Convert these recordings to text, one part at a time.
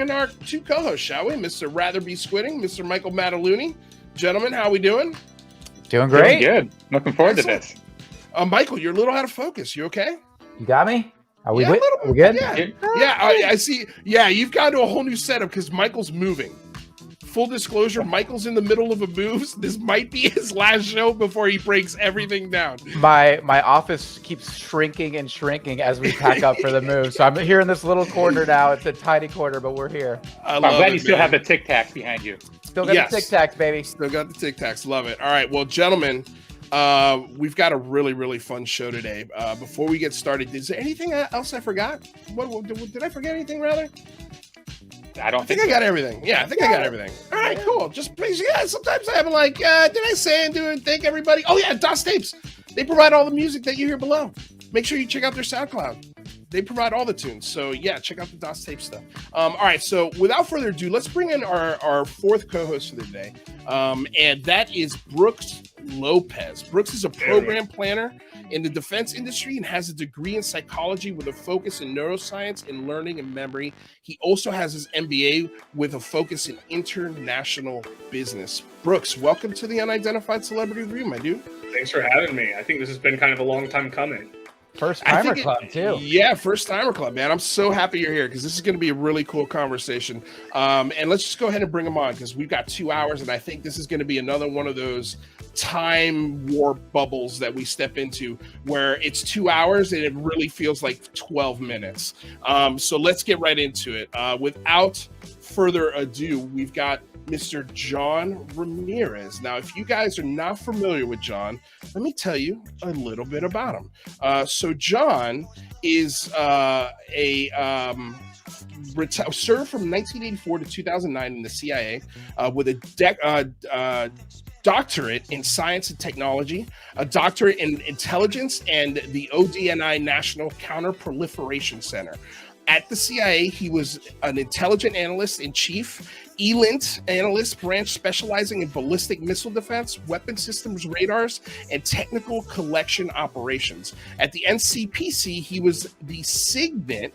in our two co-hosts, shall we? Mr. Rather Be Squidding, Mr. Michael Mataluni. Gentlemen, how we doing? Doing great. Doing good. Looking forward to this. Michael, you're a little out of focus. You okay? You got me? Are we, Yeah, are we good? Yeah, I see. Yeah, you've gone to a whole new setup because Michael's moving. Full disclosure, Michael's in the middle of a move. This might be his last show before he breaks everything down. My office keeps shrinking and shrinking as we pack up for the move. So I'm here in this little corner now. It's a tiny corner, but we're here. I'm glad you still have the Tic Tacs behind you. Still got the Tic Tacs, baby. Still got the Tic Tacs. Love it. All right, well, gentlemen, we've got a really, really fun show today. Before we get started, is there anything else I forgot? Did I forget anything, rather? I think I got everything. Yeah, I think I got everything. All right, cool. Just please, sometimes I have like, did I say and do and thank everybody? Oh yeah, DOS Tapes. They provide all the music that you hear below. Make sure you check out their SoundCloud. They provide all the tunes. So yeah, check out the DOS Tape stuff. All right, so without further ado, let's bring in our fourth co-host for the day. And that is Brooks Lopez. Brooks is a program planner in the defense industry and has a degree in psychology with a focus in neuroscience and learning and memory. He also has his MBA with a focus in international business. Brooks, welcome to the Unidentified Celebrity Review, my dude. Thanks for having me. I think this has been kind of a long time coming. First timer club too. Yeah, first timer club, man. I'm so happy you're here because this is going to be a really cool conversation. And let's just go ahead and bring him on because we've got 2 hours, and I think this is going to be another one of those time warp bubbles that we step into where it's 2 hours and it really feels like 12 minutes. So let's get right into it. Without further ado, we've got Mr. John Ramirez. Now, if you guys are not familiar with John, let me tell you a little bit about him. So John is served from 1984 to 2009 in the CIA with a doctorate in science and technology, a doctorate in intelligence, and the ODNI National Counterproliferation Center. At the CIA, he was an intelligence analyst in chief, ELINT analyst branch specializing in ballistic missile defense, weapon systems radars, and technical collection operations. At the NCPC, he was the SIGINT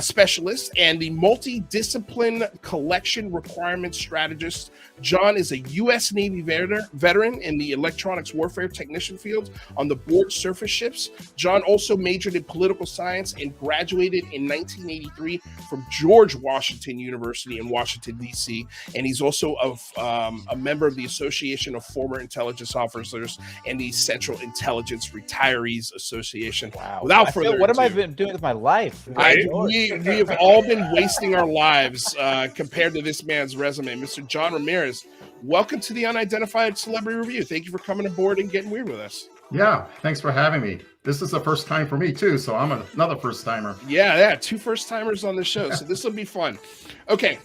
specialist and the multidiscipline collection requirement strategist. John is a U.S. Navy veteran in the electronics warfare technician field on the board surface ships. John also majored in political science and graduated in 1983 from George Washington University in Washington, D.C. And he's also a member of the Association of Former Intelligence Officers and the Central Intelligence Retirees Association. Wow. Without further ado, what have I been doing with my life? We have all been wasting our lives compared to this man's resume. Mr. John Ramirez, welcome to the Unidentified Celebrity Review. Thank you for coming aboard and getting weird with us. Yeah, thanks for having me. This is the first time for me too, so I'm another first timer. Yeah, 2 first timers on the show, so this will be fun. Okay,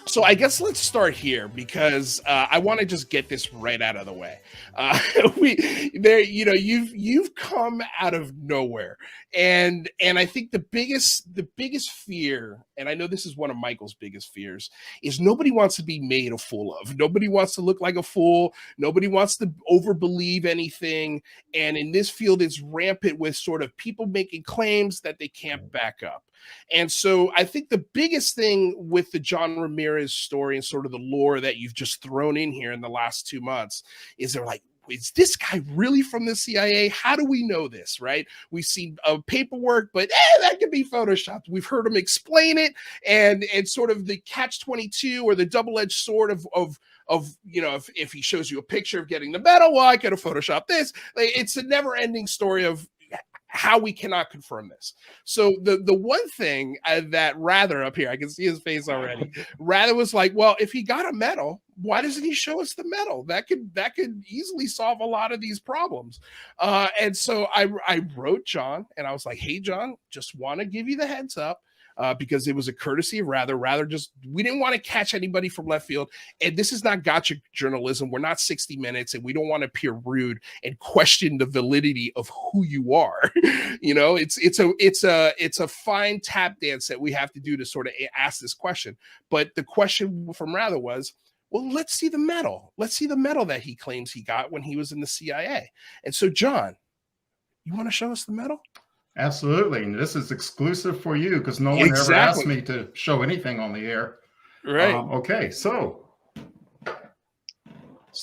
so I guess let's start here because I want to just get this right out of the way. You've come out of nowhere, and I think the biggest fear, and I know this is one of Michael's biggest fears, is nobody wants to be made a fool of. Nobody wants to look like a fool. Nobody wants to overbelieve anything. And in this field, it's rampant with sort of people making claims that they can't back up. And so I think the biggest thing with the John Ramirez story and sort of the lore that you've just thrown in here in the last 2 months is they're like, is this guy really from the CIA? How do we know this, right? We've seen paperwork, but that could be photoshopped. We've heard him explain it, and sort of the catch-22 or the double-edged sword of if he shows you a picture of getting the medal, well, I could have photoshopped this. It's a never-ending story of how we cannot confirm this. So the one thing that Rather up here, I can see his face already. Rather was like, well, if he got a medal, why doesn't he show us the medal? That could easily solve a lot of these problems. And so I wrote John and I was like, hey, John, just want to give you the heads up. Because it was a courtesy of Rather just, we didn't want to catch anybody from left field. And this is not gotcha journalism. We're not 60 Minutes, and we don't want to appear rude and question the validity of who you are. It's a fine tap dance that we have to do to sort of ask this question. But the question from Rather was, well, let's see the medal. Let's see the medal that he claims he got when he was in the CIA. And so, John, you want to show us the medal? Absolutely. And this is exclusive for you because no one ever asked me to show anything on the air. Right. Okay. So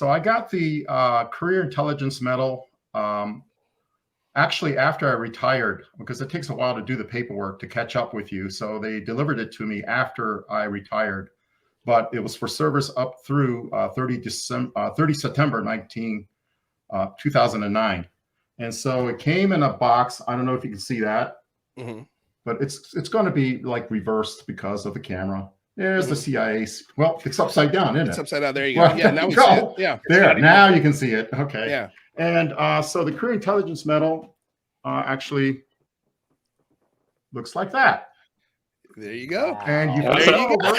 I got the Career Intelligence Medal actually after I retired, because it takes a while to do the paperwork to catch up with you. So they delivered it to me after I retired, but it was for service up through 30 September 2009. And so it came in a box. I don't know if you can see that, but it's going to be like reversed because of the camera. There's the CIA. Well, it's upside down, isn't it? It's upside down. There you go. Well, yeah, now we see it. Yeah. There, now you can see it. Okay. Yeah. And so the Career Intelligence Medal actually looks like that. There you go. And you there you go.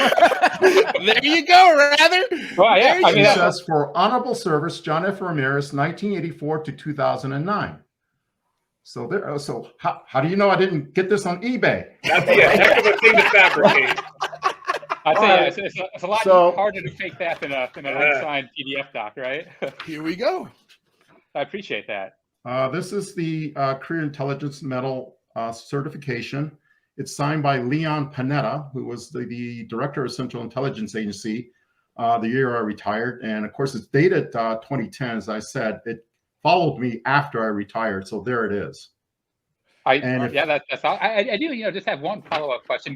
There you go, rather. Well, yeah. I mean, it says for honorable service, John F. Ramirez, 1984 to 2009. So there. So how do you know I didn't get this on eBay? That'd be a heck of a thing to fabricate. I tell you, it's a lot harder to fake that than an unsigned PDF doc, right? Here we go. I appreciate that. This is the Career Intelligence Medal certification. It's signed by Leon Panetta, who was the director of Central Intelligence Agency the year I retired. And of course, it's dated 2010. As I said, it followed me after I retired. So there it is. That's all. I do, just have one follow-up question.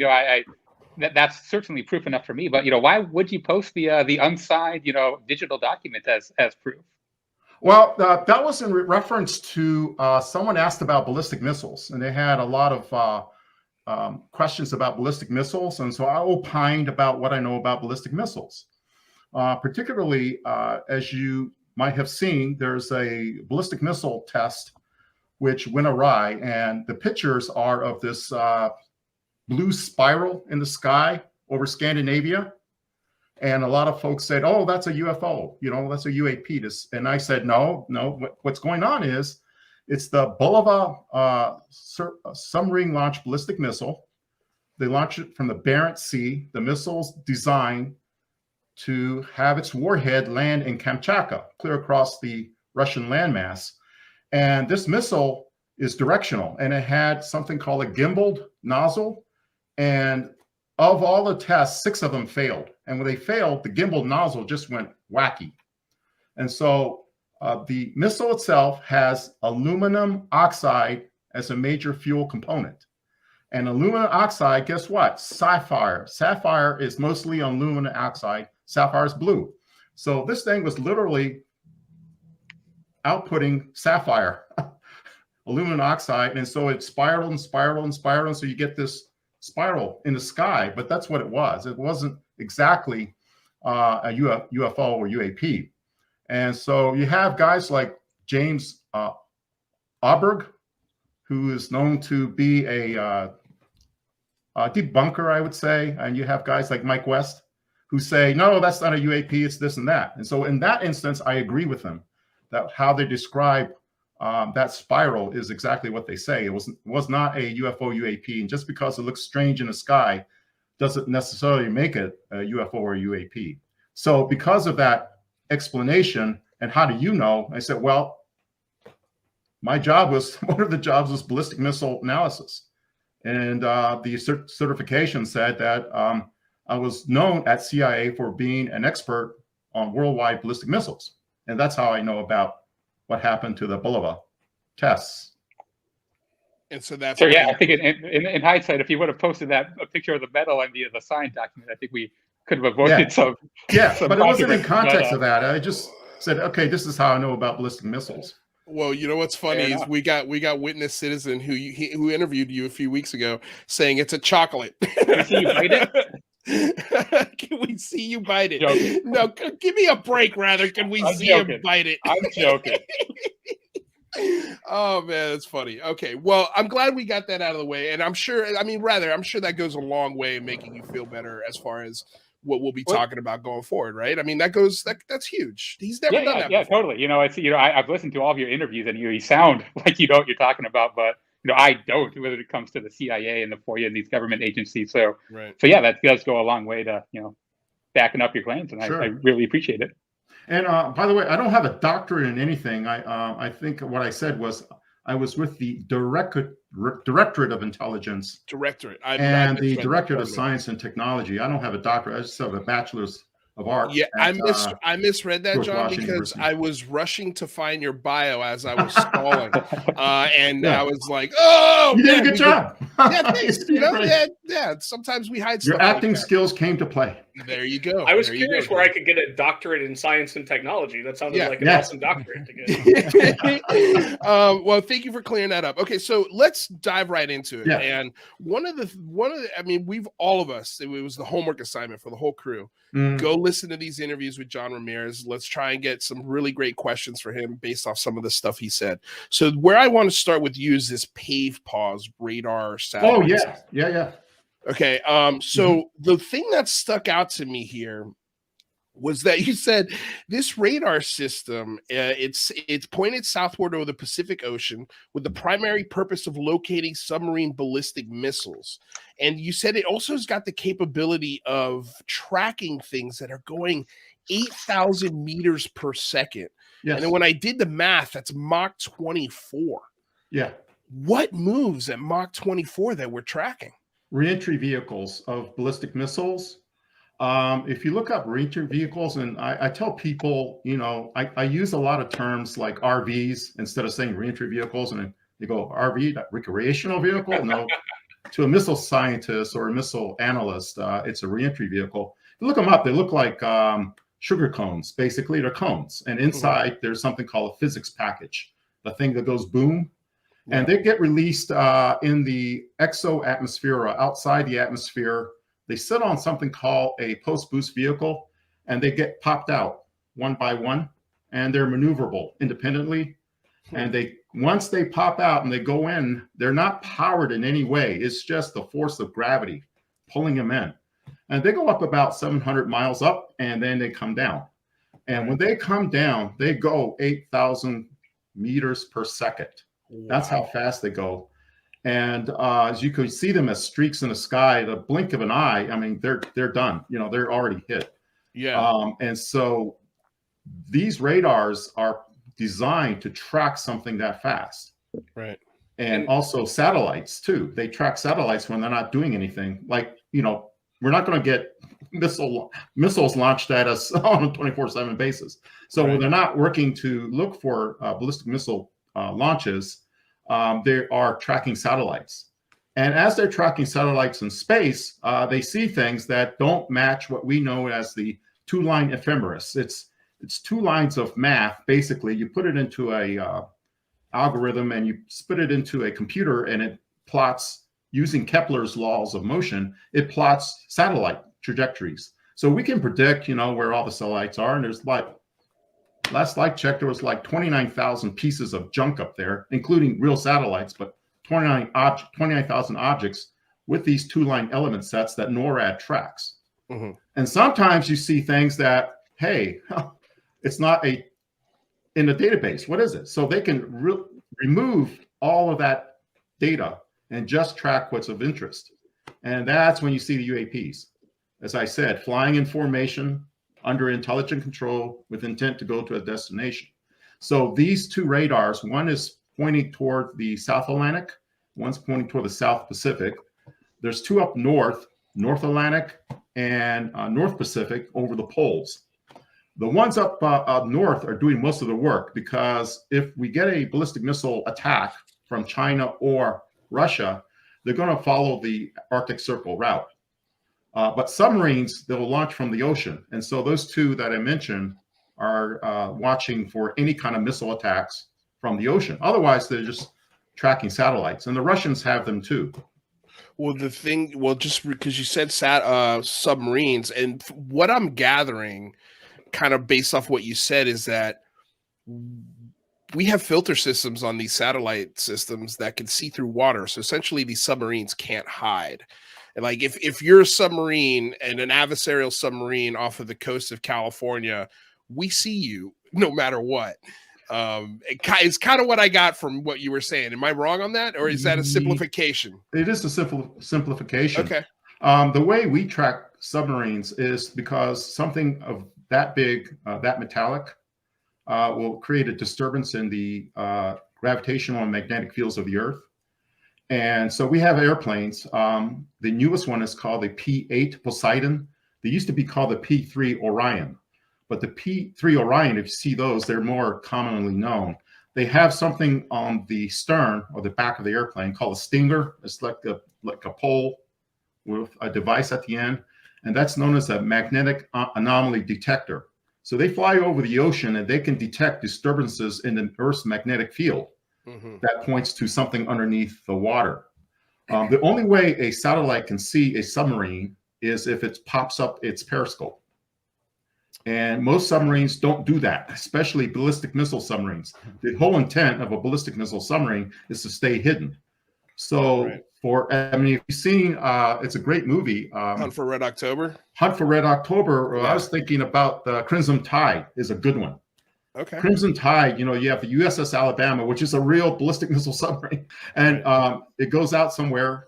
That's certainly proof enough for me. But why would you post the unsigned, digital document as proof? Well, that was in reference to someone asked about ballistic missiles, and they had a lot of questions about ballistic missiles, and so I opined about what I know about ballistic missiles. Particularly, as you might have seen, there's a ballistic missile test which went awry, and the pictures are of this blue spiral in the sky over Scandinavia. And a lot of folks said, oh, that's a UFO, that's a UAP. And I said, no, what's going on is it's the Bulava submarine launched ballistic missile. They launched it from the Barents Sea. The missile's designed to have its warhead land in Kamchatka, clear across the Russian landmass. And this missile is directional, and it had something called a gimbaled nozzle. And of all the tests, 6 of them failed. And when they failed, the gimbal nozzle just went wacky. And so the missile itself has aluminum oxide as a major fuel component. And aluminum oxide, guess what? Sapphire. Sapphire is mostly aluminum oxide. Sapphire is blue. So this thing was literally outputting sapphire, aluminum oxide. And so it spiraled and spiraled and spiraled. And so you get this spiral in the sky, but that's what it was. It wasn't exactly a UFO or UAP. And so you have guys like James Auberg, who is known to be a debunker, I would say. And you have guys like Mike West, who say, no, that's not a UAP, it's this and that. And so in that instance, I agree with them that how they describe that spiral is exactly what they say. It was not a UFO UAP, and just because it looks strange in the sky doesn't necessarily make it a UFO or UAP. So because of that explanation, and how do you know? I said, well, my job was, one of the jobs was ballistic missile analysis. And the certification said that I was known at CIA for being an expert on worldwide ballistic missiles. And that's how I know about what happened to the Bulava tests. And so that's I think in hindsight, if you would have posted a picture of the medal and the signed document, I think we could have avoided some. Yeah, but it wasn't in context of that. I just said, okay, this is how I know about ballistic missiles. Well, what's funny is we got Witness Citizen who interviewed you a few weeks ago saying it's a chocolate. Can we see you bite it? Can we see you bite it? Joking. No, give me a break. Rather, can we see joking. you bite it? I'm joking. Oh man, that's funny. Okay, well, I'm glad we got that out of the way, and I'm sure that goes a long way in making you feel better as far as what we'll be talking about going forward, right? I mean, that's huge. He's never done that. Yeah, totally. I've listened to all of your interviews, and you sound like you know what you're talking about, but I don't, whether it comes to the CIA and the FOIA and these government agencies. So yeah, that does go a long way to backing up your claims, and I really appreciate it. And by the way, I don't have a doctorate in anything. I think what I said was I was with the Directorate of Intelligence and the Directorate of Science and Technology. I don't have a doctorate. I just have a bachelor's of arts. Yeah, I misread that, John, because I was rushing to find your bio as I was stalling, and I was like, "Oh, you did a good job." Yeah, thanks. You know, yeah. Sometimes we hide. Your acting skills came to play. There you go. I was curious where I could get a doctorate in science and technology. That sounded like an awesome doctorate to get. Well, thank you for clearing that up. Okay, so let's dive right into it. Yeah. And one of the, I mean, all of us, it was the homework assignment for the whole crew. Go listen to these interviews with John Ramirez. Let's try and get some really great questions for him based off some of the stuff he said. So where I want to start with you is this PAVE pause radar satellite. Oh, yeah. Okay, so the thing that stuck out to me here was that you said this radar system, it's pointed southward over the Pacific Ocean with the primary purpose of locating submarine ballistic missiles. And you said it also has got the capability of tracking things that are going 8,000 meters per second. Yes. And then when I did the math, that's Mach 24. Yeah. What moves at Mach 24 that we're tracking? Reentry vehicles of ballistic missiles. If you look up reentry vehicles, and I tell people, you know, I use a lot of terms like RVs instead of saying reentry vehicles, and they go, RV, recreational vehicle? No. To a missile scientist or a missile analyst, it's a reentry vehicle. If you look them up, they look like sugar cones. Basically, they're cones. And inside, there's something called a physics package, the thing that goes boom. And they get released in the exo-atmosphere or outside the atmosphere. They sit on something called a post-boost vehicle, and they get popped out one by one, and they're maneuverable independently. And once they pop out and they go in, they're not powered in any way. It's just the force of gravity pulling them in. And they go up about 700 miles up, and then they come down. And when they come down, they go 8,000 meters per second. Wow. That's how fast they go. And as you could see them as streaks in the sky, the blink of an eye, I mean, they're done. You know, they're already hit. Yeah. And so these radars are designed to track something that fast. Right. And also satellites too. They track satellites when they're not doing anything. Like, you know, we're not going to get missiles launched at us on a 24/7 basis. So when they're not working to look for ballistic missile launches, they are tracking satellites. And as they're tracking satellites in space, they see things that don't match what we know as the two-line ephemeris. It's two lines of math. Basically, you put it into a algorithm and you spit it into a computer, and it plots, using Kepler's laws of motion, it plots satellite trajectories. So we can predict, you know, where all the satellites are. And there's like, last light check, there was like 29,000 pieces of junk up there, including real satellites, but 29,000 objects with these two-line element sets that NORAD tracks. And sometimes you see things that, hey, it's not in the database. What is it? So they can remove all of that data and just track what's of interest. And that's when you see the UAPs. As I said, flying in formation under intelligent control with intent to go to a destination. So these two radars, one is pointing toward the South Atlantic, one's pointing toward the South Pacific. There's two up north, North Atlantic and North Pacific over the poles. The ones up north are doing most of the work, because if we get a ballistic missile attack from China or Russia, they're going to follow the Arctic Circle route. But submarines, they'll launch from the ocean. And so those two that I mentioned are watching for any kind of missile attacks from the ocean. Otherwise, they're just tracking satellites. And the Russians have them too. Well, just because you said submarines, and what I'm gathering, kind of based off what you said, is that we have filter systems on these satellite systems that can see through water. So essentially these submarines can't hide. And like if you're a submarine and an adversarial submarine off of the coast of California, we see you no matter what. It's kind of what I got from what you were saying. Am I wrong on that? Or is that a simplification? It is a simplification. Okay. The way we track submarines is because something of that big, that metallic, will create a disturbance in the gravitational and magnetic fields of the Earth. And so we have airplanes. The newest one is called the P-8 Poseidon. They used to be called the P-3 Orion. But the P-3 Orion, if you see those, they're more commonly known. They have something on the stern or the back of the airplane called a stinger. It's like a pole with a device at the end. And that's known as a magnetic anomaly detector. So they fly over the ocean and they can detect disturbances in the Earth's magnetic field. That points to something underneath the water. The only way a satellite can see a submarine is if it pops up its periscope. And most submarines don't do that, especially ballistic missile submarines. The whole intent of a ballistic missile submarine is to stay hidden. So I mean, if you've seen, it's a great movie. Hunt for Red October? Hunt for Red October. I was thinking about the Crimson Tide is a good one. Okay. Crimson Tide, you have the USS Alabama, which is a real ballistic missile submarine. And it goes out somewhere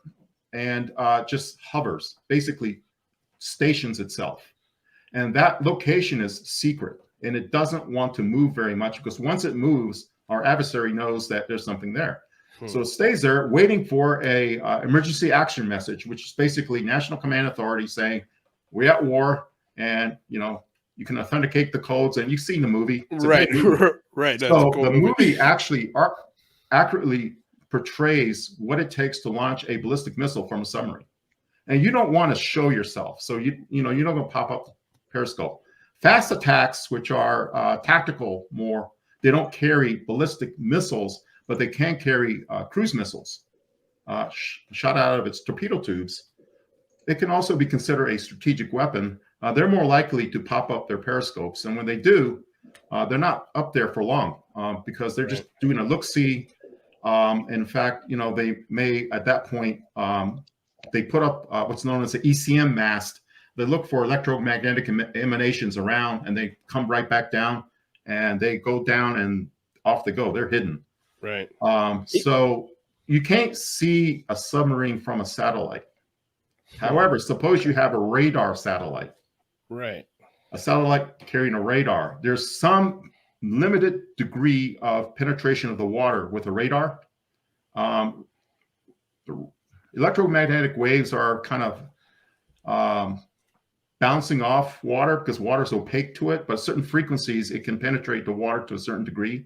and just hovers, basically stations itself. And that location is secret. And it doesn't want to move very much because once it moves, our adversary knows that there's something there. So it stays there waiting for a emergency action message, which is basically National Command Authority saying, we're at war and, you can authenticate the codes, and you've seen the movie. Right. So the movie actually accurately portrays what it takes to launch a ballistic missile from a submarine. And you don't want to show yourself. So, you're not going to pop up periscope. Fast attacks, which are tactical more, they don't carry ballistic missiles, but they can carry cruise missiles shot out of its torpedo tubes. It can also be considered a strategic weapon. They're more likely to pop up their periscopes. And when they do, they're not up there for long because they're just doing a look-see. In fact, they may, at that point, they put up what's known as the ECM mast. They look for electromagnetic emanations around, and they come right back down, and they go down, and off they go. They're hidden. Right. So you can't see a submarine from a satellite. However, suppose you have a radar satellite. Right. A satellite carrying a radar. There's some limited degree of penetration of the water with a radar. The electromagnetic waves are kind of bouncing off water because water is opaque to it, but at certain frequencies, it can penetrate the water to a certain degree.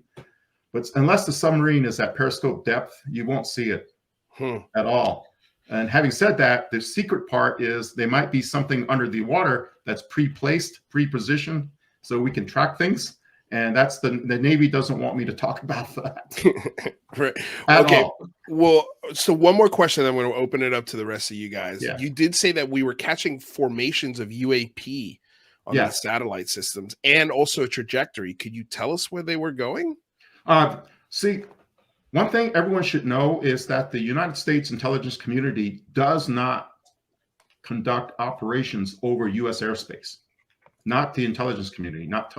But unless the submarine is at periscope depth, you won't see it at all. And having said that, the secret part is there might be something under the water that's pre-placed, pre-positioned, so we can track things. And that's the Navy doesn't want me to talk about that. Right. Okay. All. Well, so one more question, then I'm going to open it up to the rest of you guys. Yeah. You did say that we were catching formations of UAP on the satellite systems and also a trajectory. Could you tell us where they were going? See, one thing everyone should know is that the United States intelligence community does not conduct operations over U.S. airspace, not the intelligence community, not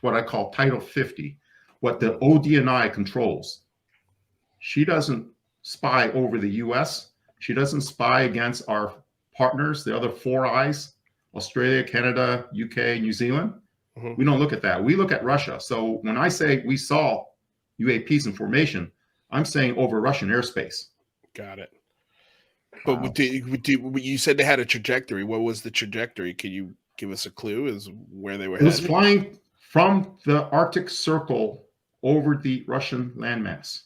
what I call Title 50, what the ODNI controls. She doesn't spy over the U.S. She doesn't spy against our partners, the other Four Eyes, Australia, Canada, UK, New Zealand. We don't look at that. We look at Russia. So when I say we saw UAPs in formation, I'm saying over Russian airspace. Got it. But you said they had a trajectory. What was the trajectory? Can you give us a clue as where they were headed? It was flying from the Arctic Circle over the Russian landmass.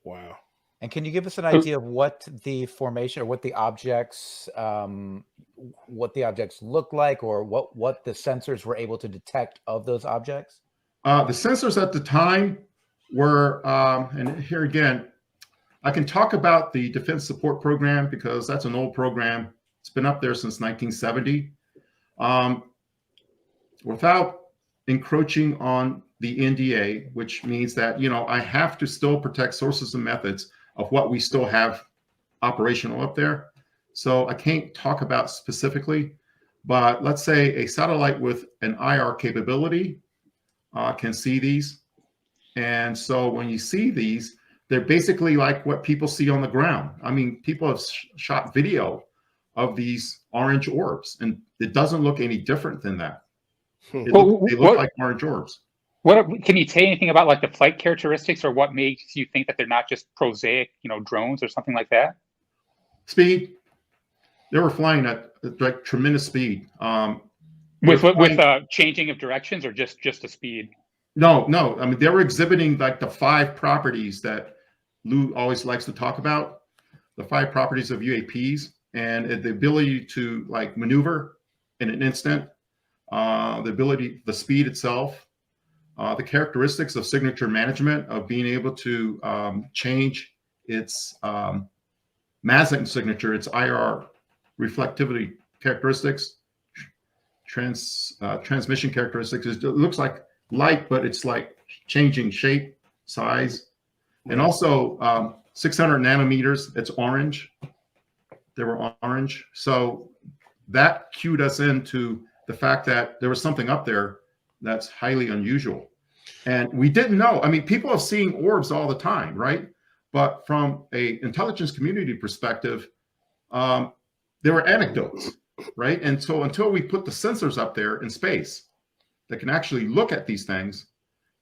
Wow. And can you give us an idea of what the formation or what the objects look like, or what the sensors were able to detect of those objects? The sensors at the time were, and here again, I can talk about the Defense Support Program because that's an old program. It's been up there since 1970. Without encroaching on the NDA, which means that, I have to still protect sources and methods of what we still have operational up there. So I can't talk about specifically, but let's say a satellite with an IR capability can see these. And so when you see these, they're basically like what people see on the ground. I mean, people have shot video of these orange orbs, and it doesn't look any different than that. They look like orange orbs. Can you say anything about like the flight characteristics, or what makes you think that they're not just prosaic, drones or something like that? Speed. They were flying at like tremendous speed. With changing of directions, or just the speed? No. I mean, they were exhibiting like the 5 properties that Lou always likes to talk about, the 5 properties of UAPs, and the ability to like maneuver in an instant, the speed itself, the characteristics of signature management, of being able to change its Maslin signature, its IR reflectivity characteristics, transmission characteristics. It looks like light, but it's like changing shape, size, and also 600 nanometers. It's orange. They were orange. So that cued us into the fact that there was something up there that's highly unusual. And we didn't know. I mean, people have seen orbs all the time, right? But from a intelligence community perspective, there were anecdotes, right? And so until we put the sensors up there in space that can actually look at these things,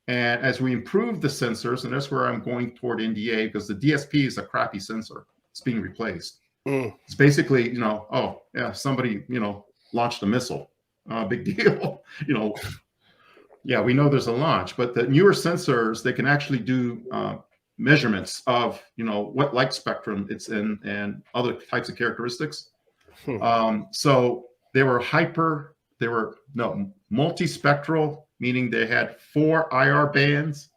and as we improve the sensors, and that's where I'm going toward NDA, because the DSP is a crappy sensor. It's being replaced. It's basically, oh yeah, somebody, launched a missile. Big deal. Yeah, we know there's a launch, but the newer sensors, they can actually do measurements of, what light spectrum it's in and other types of characteristics. So they were multispectral, meaning they had 4 IR bands.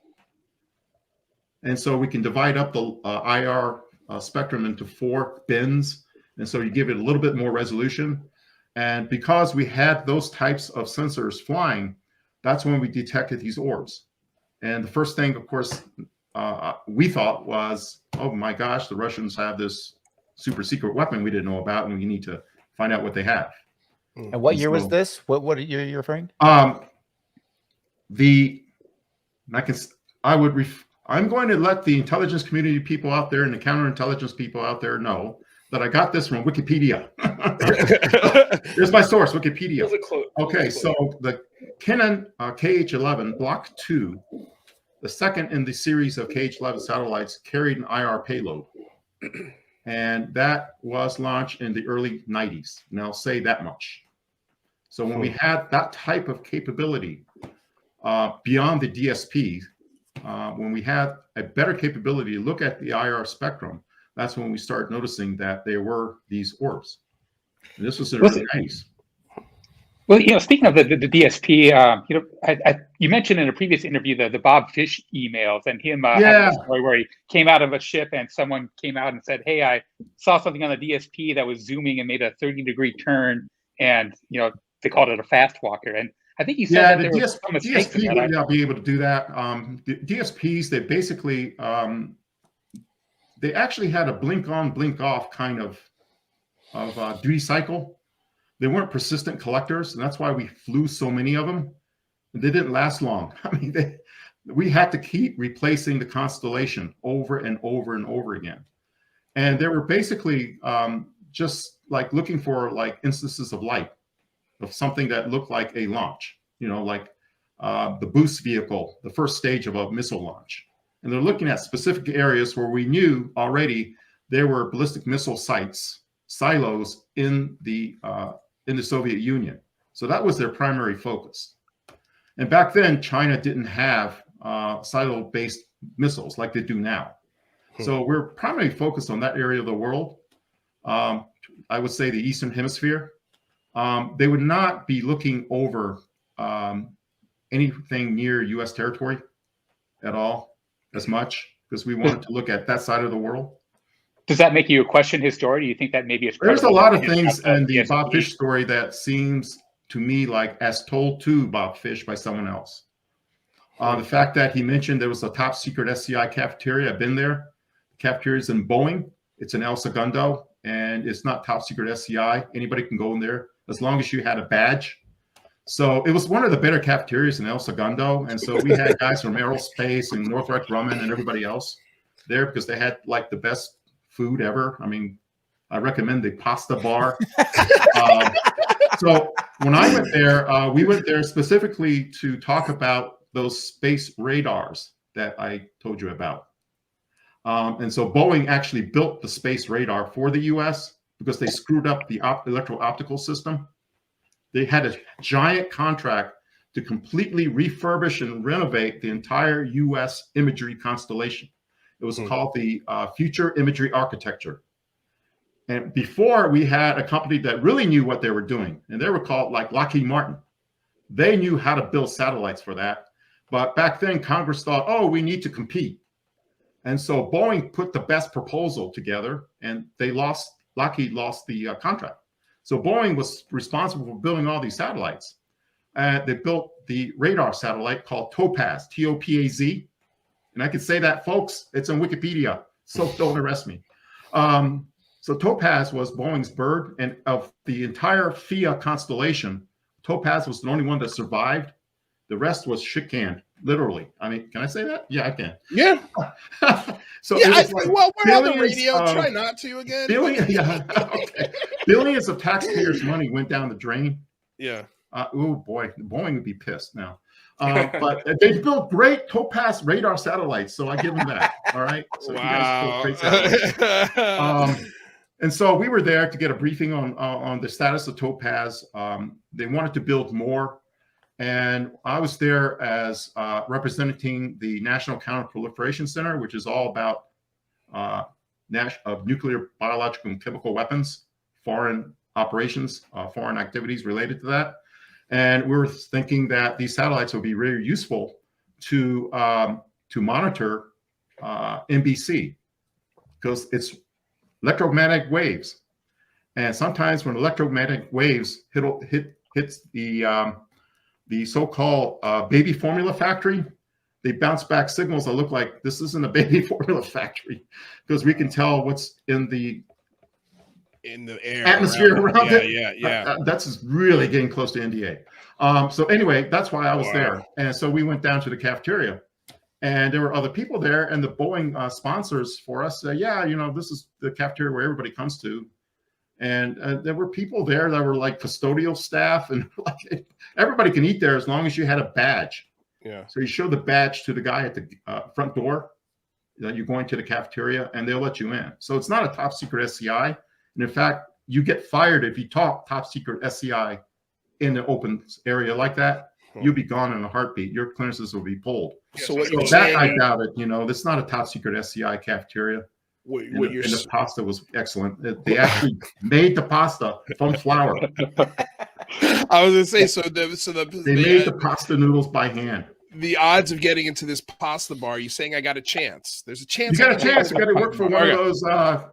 And so we can divide up the IR spectrum into 4 bins. And so you give it a little bit more resolution. And because we had those types of sensors flying, that's when we detected these orbs. And the first thing, of course, we thought was, oh my gosh, the Russians have this super secret weapon we didn't know about, and we need to find out what they have. And what year was this? What year are you referring? I'm going to let the intelligence community people out there and the counterintelligence people out there know that I got this from Wikipedia. Here's my source, Wikipedia. Okay, so the Canon KH-11 Block 2, the second in the series of KH-11 satellites, carried an IR payload. And that was launched in the early 90s. And I'll say that much. So when we had that type of capability beyond the DSP, when we had a better capability to look at the IR spectrum, that's when we start noticing that there were these orbs. And this was in the early 90s. Well, speaking of the DSP, you mentioned in a previous interview the Bob Fish emails, and him had a story where he came out of a ship and someone came out and said, "Hey, I saw something on the DSP that was zooming and made a 30-degree turn," and they called it a fast walker. And I think you said that there was some mistakes in that. DSP would not be able to do that. The DSPs, they basically they actually had a blink on, blink off kind of duty cycle. They weren't persistent collectors, and that's why we flew so many of them. They didn't last long. I mean, we had to keep replacing the constellation over and over and over again. And they were basically just like looking for like instances of light, of something that looked like a launch, like the boost vehicle, the first stage of a missile launch. And they're looking at specific areas where we knew already there were ballistic missile silos in the Soviet Union. So that was their primary focus. And back then, China didn't have silo-based missiles like they do now. So we're primarily focused on that area of the world. I would say the Eastern Hemisphere. They would not be looking over anything near U.S. territory at all as much, because we wanted to look at that side of the world. Does that make you question his story? Do you think that maybe it's there's a lot of things in the Bob Fish story that seems to me like as told to Bob Fish by someone else. The fact that he mentioned there was a top secret SCI cafeteria. I've been there. The cafeteria is in Boeing. It's in El Segundo, and it's not top secret SCI. Anybody can go in there as long as you had a badge. So it was one of the better cafeterias in El Segundo. And so we had guys from Aerospace and Northrop Grumman and everybody else there because they had like the best food ever. I mean, I recommend the pasta bar. So when I went there, we went there specifically to talk about those space radars that I told you about. And so Boeing actually built the space radar for the US because they screwed up the electro-optical system. They had a giant contract to completely refurbish and renovate the entire US imagery constellation. It was called the Future Imagery Architecture. And before, we had a company that really knew what they were doing, and they were called like Lockheed Martin. They knew how to build satellites for that. But back then, Congress thought, oh, we need to compete. And so Boeing put the best proposal together, and Lockheed lost the contract. So Boeing was responsible for building all these satellites. They built the radar satellite called Topaz, T-O-P-A-Z. And I could say that, folks, it's on Wikipedia, so don't arrest me. So Topaz was Boeing's bird, and of the entire FIA constellation, Topaz was the only one that survived. The rest was shit-canned, literally. I mean, can I say that? Yeah, I can. Yeah. So yeah, like well, we're on the radio. Try not to again. Billions of taxpayers' money went down the drain. Yeah. Oh boy, Boeing would be pissed now. But they built great Topaz radar satellites, so I give them that. All right. So wow. You guys built great satellites. And so we were there to get a briefing on the status of Topaz. They wanted to build more, and I was there as representing the National Counterproliferation Center, which is all about nuclear, biological, and chemical weapons, foreign operations, foreign activities related to that. And we were thinking that these satellites would be very useful to monitor NBC, because it's electromagnetic waves, and sometimes when electromagnetic waves hits the so-called baby formula factory, they bounce back signals that look like this isn't a baby formula factory, because we can tell what's in the air atmosphere around it. Yeah. That's really getting close to NDA. So anyway, that's why I was there, and so we went down to the cafeteria. And there were other people there, and the Boeing sponsors for us said, yeah, this is the cafeteria where everybody comes to. And there were people there that were like custodial staff, and like everybody can eat there as long as you had a badge. Yeah. So you show the badge to the guy at the front door that you're going to the cafeteria, and they'll let you in. So it's not a top secret SCI. And in fact, you get fired if you talk top secret SCI in the open area like that. You'll be gone in a heartbeat. Your clearances will be pulled. So what you're saying, I doubt it. It's not a top secret SCI cafeteria. And the pasta was excellent. They actually made the pasta from flour. I was gonna say, they made the pasta noodles by hand. The odds of getting into this pasta bar, you saying I got a chance? There's a chance. You got a chance. You got to work for one of those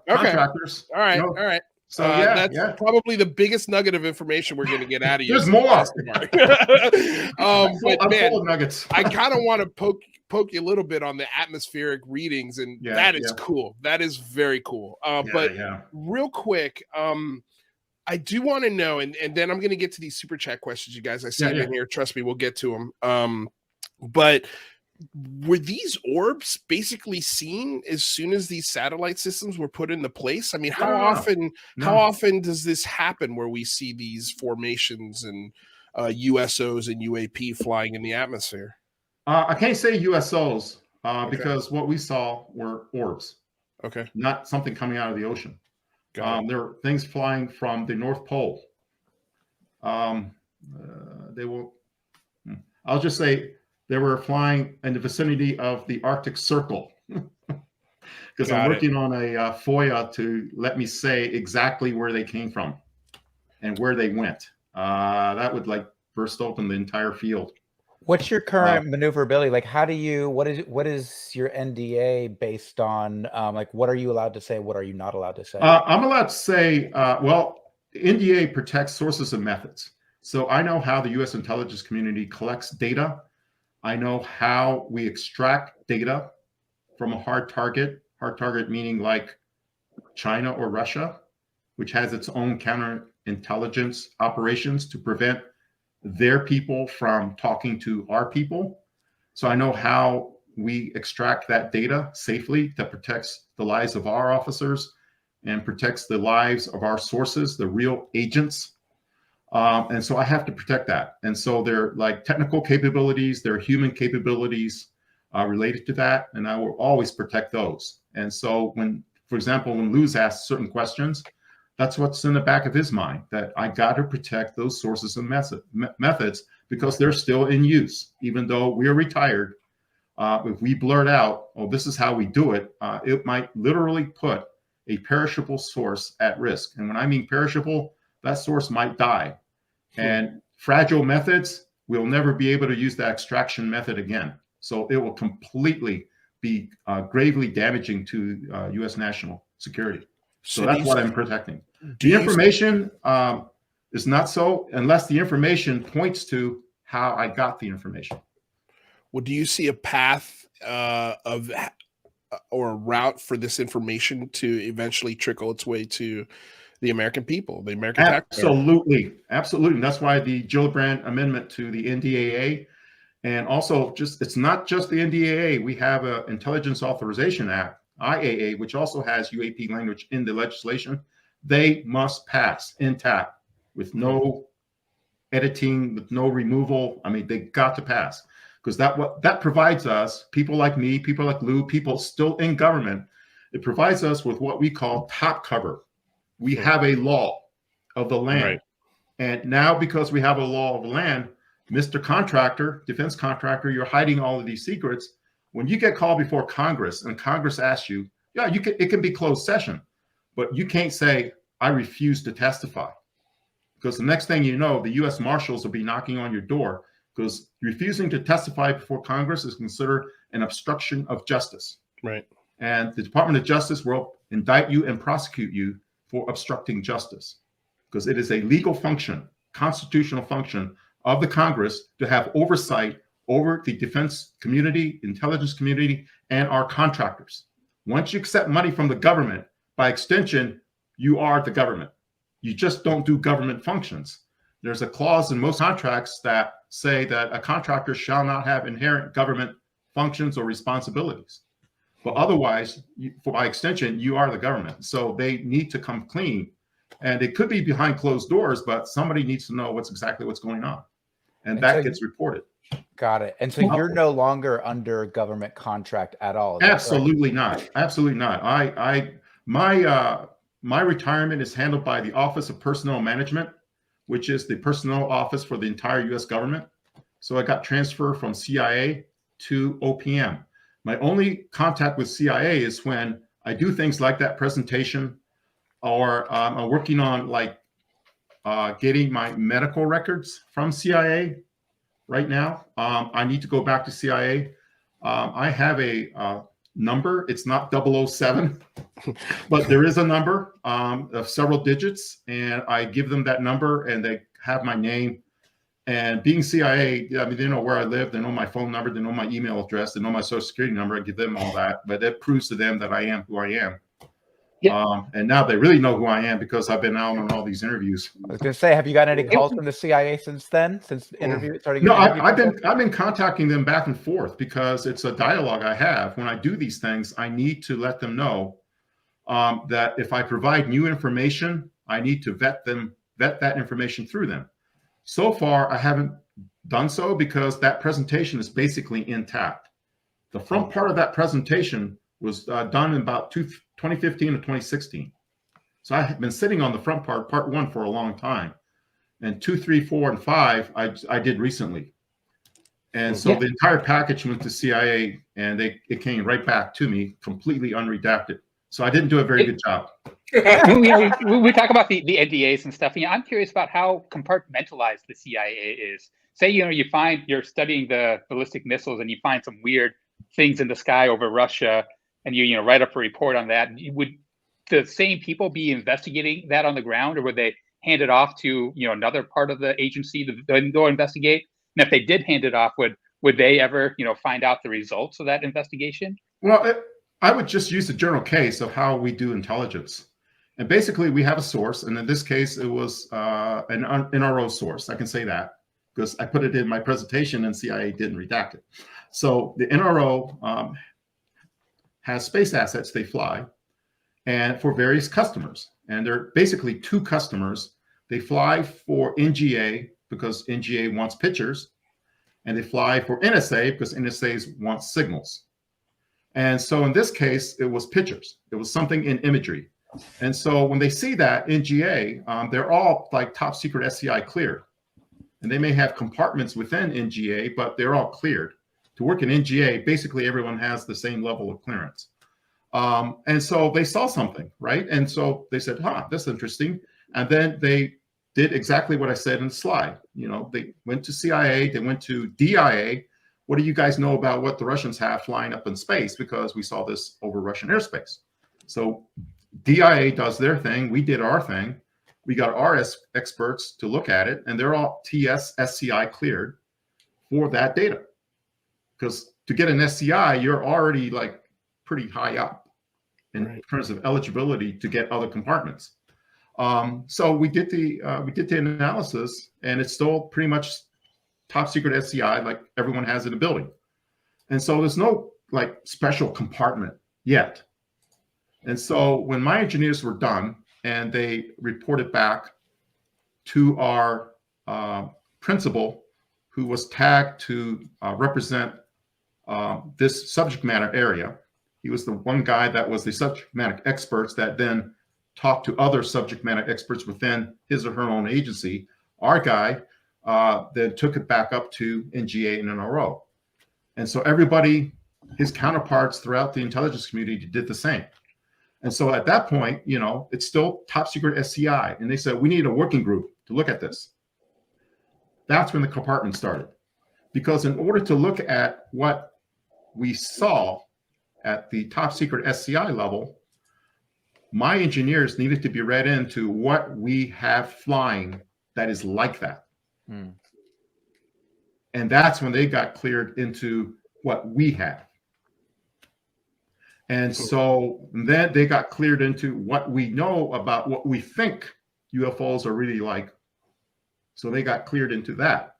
contractors. All right. All right. So that's probably the biggest nugget of information we're going to get out of you. There's more. But man, full of nuggets. I kind of want to poke you a little bit on the atmospheric readings, and that is cool. That is very cool. But real quick, I do want to know, and then I'm going to get to these super chat questions, you guys. I see them in here. Trust me, we'll get to them. But were these orbs basically seen as soon as these satellite systems were put into place? I mean, how often does this happen where we see these formations and USOs and UAP flying in the atmosphere? I can't say USOs because what we saw were orbs. Okay. Not something coming out of the ocean. There were things flying from the North Pole. I'll just say they were flying in the vicinity of the Arctic Circle, because I'm working on a FOIA to let me say exactly where they came from and where they went. That would like burst open the entire field. What's your current maneuverability? Like, what is your NDA based on? Like, what are you allowed to say? What are you not allowed to say? I'm allowed to say, NDA protects sources and methods. So I know how the U.S. intelligence community collects data. I know how we extract data from a hard target meaning like China or Russia, which has its own counterintelligence operations to prevent their people from talking to our people. So I know how we extract that data safely that protects the lives of our officers and protects the lives of our sources, the real agents. And so I have to protect that. And so there are like technical capabilities, there are human capabilities related to that, and I will always protect those. And so when, for example, when Lou's asked certain questions, that's what's in the back of his mind, that I got to protect those sources and methods because they're still in use. Even though we are retired, if we blurt out, oh, this is how we do it, it might literally put a perishable source at risk. And when I mean perishable, that source might die. And fragile methods, we'll never be able to use the extraction method again. So it will completely be gravely damaging to U.S. national security. So that's what I'm protecting. The information is not so, unless the information points to how I got the information. Well, do you see a path or a route for this information to eventually trickle its way to the American people, the American taxpayer? Absolutely. Absolutely. That's why the Gillibrand Amendment to the NDAA, and also it's not just the NDAA. We have an Intelligence Authorization Act, IAA, which also has UAP language in the legislation. They must pass intact with no editing, with no removal. I mean, they got to pass, because that provides us, people like me, people like Lou, people still in government, it provides us with what we call top cover. We have a law of the land. Right. And now, because we have a law of the land, Mr. Contractor, defense contractor, you're hiding all of these secrets. When you get called before Congress and Congress asks you, yeah, it can be closed session, but you can't say, I refuse to testify. Because the next thing you know, the U.S. Marshals will be knocking on your door, because refusing to testify before Congress is considered an obstruction of justice. Right. And the Department of Justice will indict you and prosecute you for obstructing justice, because it is a legal function, constitutional function of the Congress to have oversight over the defense community, intelligence community, and our contractors. Once you accept money from the government, by extension, you are the government. You just don't do government functions. There's a clause in most contracts that say that a contractor shall not have inherent government functions or responsibilities. But otherwise, by extension, you are the government. So they need to come clean. And it could be behind closed doors, but somebody needs to know exactly what's going on. And that gets reported. Got it. And so you're no longer under government contract at all? Absolutely not. Absolutely not. My retirement is handled by the Office of Personnel Management, which is the personnel office for the entire U.S. government. So I got transferred from CIA to OPM. My only contact with CIA is when I do things like that presentation, or I'm working on getting my medical records from CIA right now. I need to go back to CIA. I have a number. It's not 007, but there is a number of several digits, and I give them that number, and they have my name. And being CIA, I mean, they know where I live, they know my phone number, they know my email address, they know my social security number. I give them all that, but it proves to them that I am who I am. Yeah. And now they really know who I am because I've been out on all these interviews. I was going to say, have you gotten any calls from the CIA since then? Since interview started? No, I've been contacting them back and forth because it's a dialogue I have. When I do these things, I need to let them know that if I provide new information, I need to vet that information through them. So far, I haven't done so because that presentation is basically intact. The front part of that presentation was done in about 2015 to 2016. So I have been sitting on the front part one, for a long time. And 2, 3, 4, and 5, I did recently. And so the entire package went to CIA, and it came right back to me, completely unredacted. So I didn't do a very good job. we talk about the NDAs and stuff. I'm curious about how compartmentalized the CIA is. Say, you're studying the ballistic missiles and you find some weird things in the sky over Russia, and you write up a report on that. Would the same people be investigating that on the ground, or would they hand it off to another part of the agency to then go investigate? And if they did hand it off, would they ever find out the results of that investigation? Well, I would just use the general case of how we do intelligence. And basically, we have a source, and in this case, it was an NRO source. I can say that because I put it in my presentation, and CIA didn't redact it. So the NRO has space assets they fly, and for various customers. And there are basically 2 customers. They fly for NGA because NGA wants pictures, and they fly for NSA because NSA wants signals. And so in this case, it was pictures. It was something in imagery. And so when they see that NGA, they're all like top secret SCI cleared. And they may have compartments within NGA, but they're all cleared. To work in NGA, basically everyone has the same level of clearance. And so they saw something, right? And so they said, huh, that's interesting. And then they did exactly what I said in the slide. You know, they went to CIA, they went to DIA. What do you guys know about what the Russians have flying up in space? Because we saw this over Russian airspace. So DIA does their thing. We did our thing. We got our experts to look at it, and they're all TS SCI cleared for that data. Because to get an SCI, you're already like pretty high up in terms of eligibility to get other compartments. So we did the analysis, and it's still pretty much top secret SCI, like everyone has in a building. And so there's no like special compartment yet. And so when my engineers were done and they reported back to our principal, who was tagged to represent this subject matter area, he was the one guy that was the subject matter experts that then talked to other subject matter experts within his or her own agency. Our guy then took it back up to NGA and NRO. And so everybody, his counterparts throughout the intelligence community did the same. And so at that point, you know, it's still top secret SCI. And they said, we need a working group to look at this. That's when the compartment started. Because in order to look at what we saw at the top secret SCI level, my engineers needed to be read into what we have flying that is like that. And that's when they got cleared into what we have. And so then they got cleared into what we know about what we think UFOs are really like. So they got cleared into that.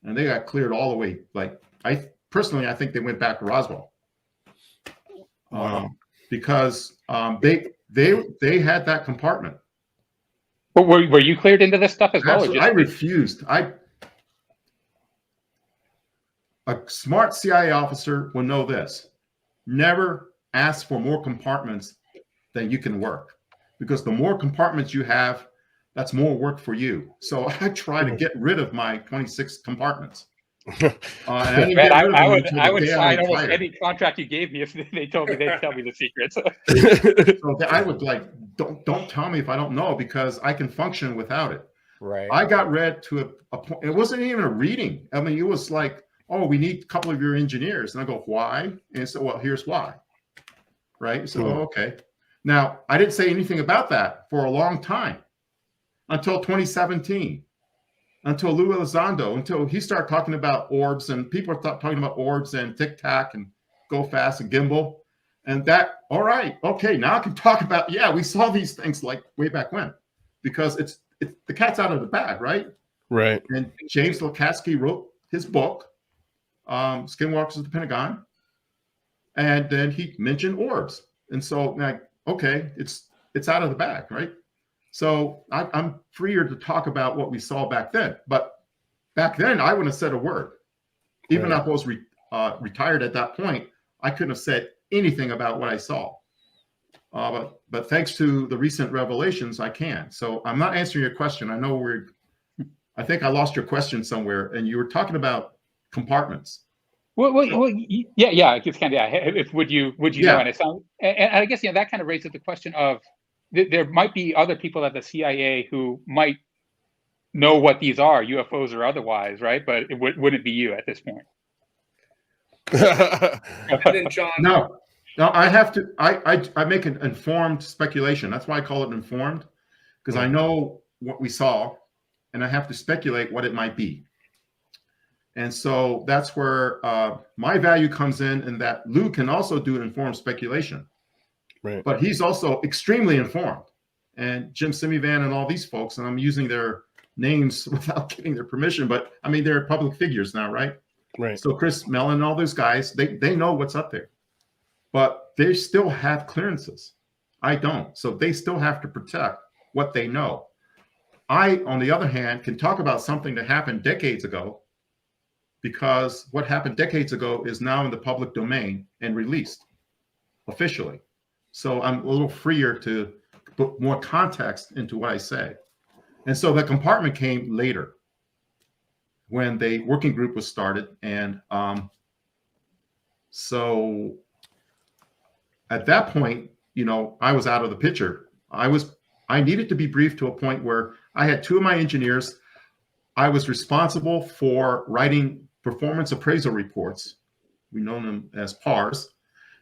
And they got cleared all the way. Like, I personally think they went back to Roswell. Because they had that compartment. But were you cleared into this stuff as well? Absolutely. I refused. A smart CIA officer will know this. Never ask for more compartments than you can work. Because the more compartments you have, that's more work for you. So I try to get rid of my 26 compartments. I would sign almost any contract you gave me if they told me they'd tell me the secrets. So I would like, don't tell me if I don't know, because I can function without it. Right. I got read to a point. It wasn't even a reading. I mean, it was like, oh, we need a couple of your engineers. And I go, why? And so, well, here's why. Right. So, okay. Now, I didn't say anything about that for a long time until 2017. Until Lou Elizondo, until he started talking about orbs, and people are talking about orbs and Tic Tac and Go Fast and Gimbal. And that, all right, okay, now I can talk about, yeah, we saw these things like way back when, because it's the cat's out of the bag, right? Right. And James Lukatsky wrote his book, Skinwalkers of the Pentagon, and then he mentioned orbs. And so, like, okay, it's out of the bag, right? So I'm freer to talk about what we saw back then. But back then, I wouldn't have said a word. Even if I was retired at that point, I couldn't have said anything about what I saw. But thanks to the recent revelations, I can. So I'm not answering your question. I know I think I lost your question somewhere, and you were talking about compartments. Well, yeah. It's kind of, yeah. If would you know? And I guess that kind of raises the question of, there might be other people at the CIA who might know what these are, UFOs or otherwise, right? But it wouldn't be you at this point. And then John. No, I have to. I make an informed speculation. That's why I call it informed, because I know what we saw, and I have to speculate what it might be. And so that's where my value comes in that Lou can also do informed speculation. Right. But he's also extremely informed. And Jim Simivan and all these folks, and I'm using their names without getting their permission, but I mean, they're public figures now, right? Right. So Chris Mellon and all those guys, they know what's up there. But they still have clearances. I don't. So they still have to protect what they know. I, on the other hand, can talk about something that happened decades ago, because what happened decades ago is now in the public domain and released officially. So I'm a little freer to put more context into what I say. And so the compartment came later, when the working group was started. And so at that point, I was out of the picture. I needed to be briefed to a point where I had two of my engineers. I was responsible for writing performance appraisal reports. We know them as PARs.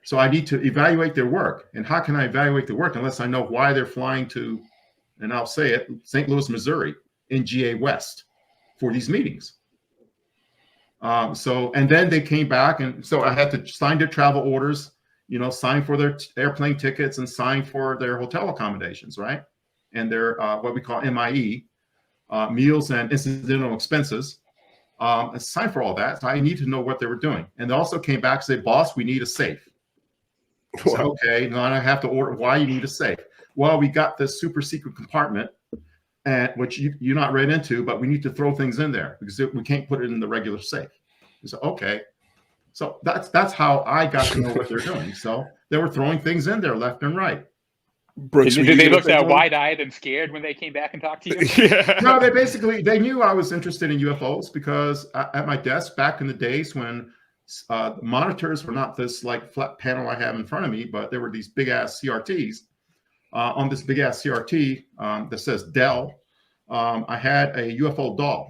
So I need to evaluate their work. And how can I evaluate their work unless I know why they're flying to, and I'll say it, St. Louis, Missouri, in GA West for these meetings? And then they came back, and so I had to sign their travel orders, sign for their airplane tickets and sign for their hotel accommodations, right? And their what we call MIE, meals and incidental expenses, and sign for all that. So I need to know what they were doing. And they also came back and said, "Boss, we need a safe." So, okay, now I have to order. Why you need a safe? Well, we got this super secret compartment, and which you're not read into, but we need to throw things in there because we can't put it in the regular safe. So okay, so that's how I got to know what they're doing. So they were throwing things in there left and right. Brooks, did they look wide-eyed and scared when they came back and talked to you? Yeah. No, they knew I was interested in UFOs, because at my desk back in the days when monitors were not this like flat panel I have in front of me, but there were these big ass CRTs. On this big ass CRT that says Dell, I had a UFO doll,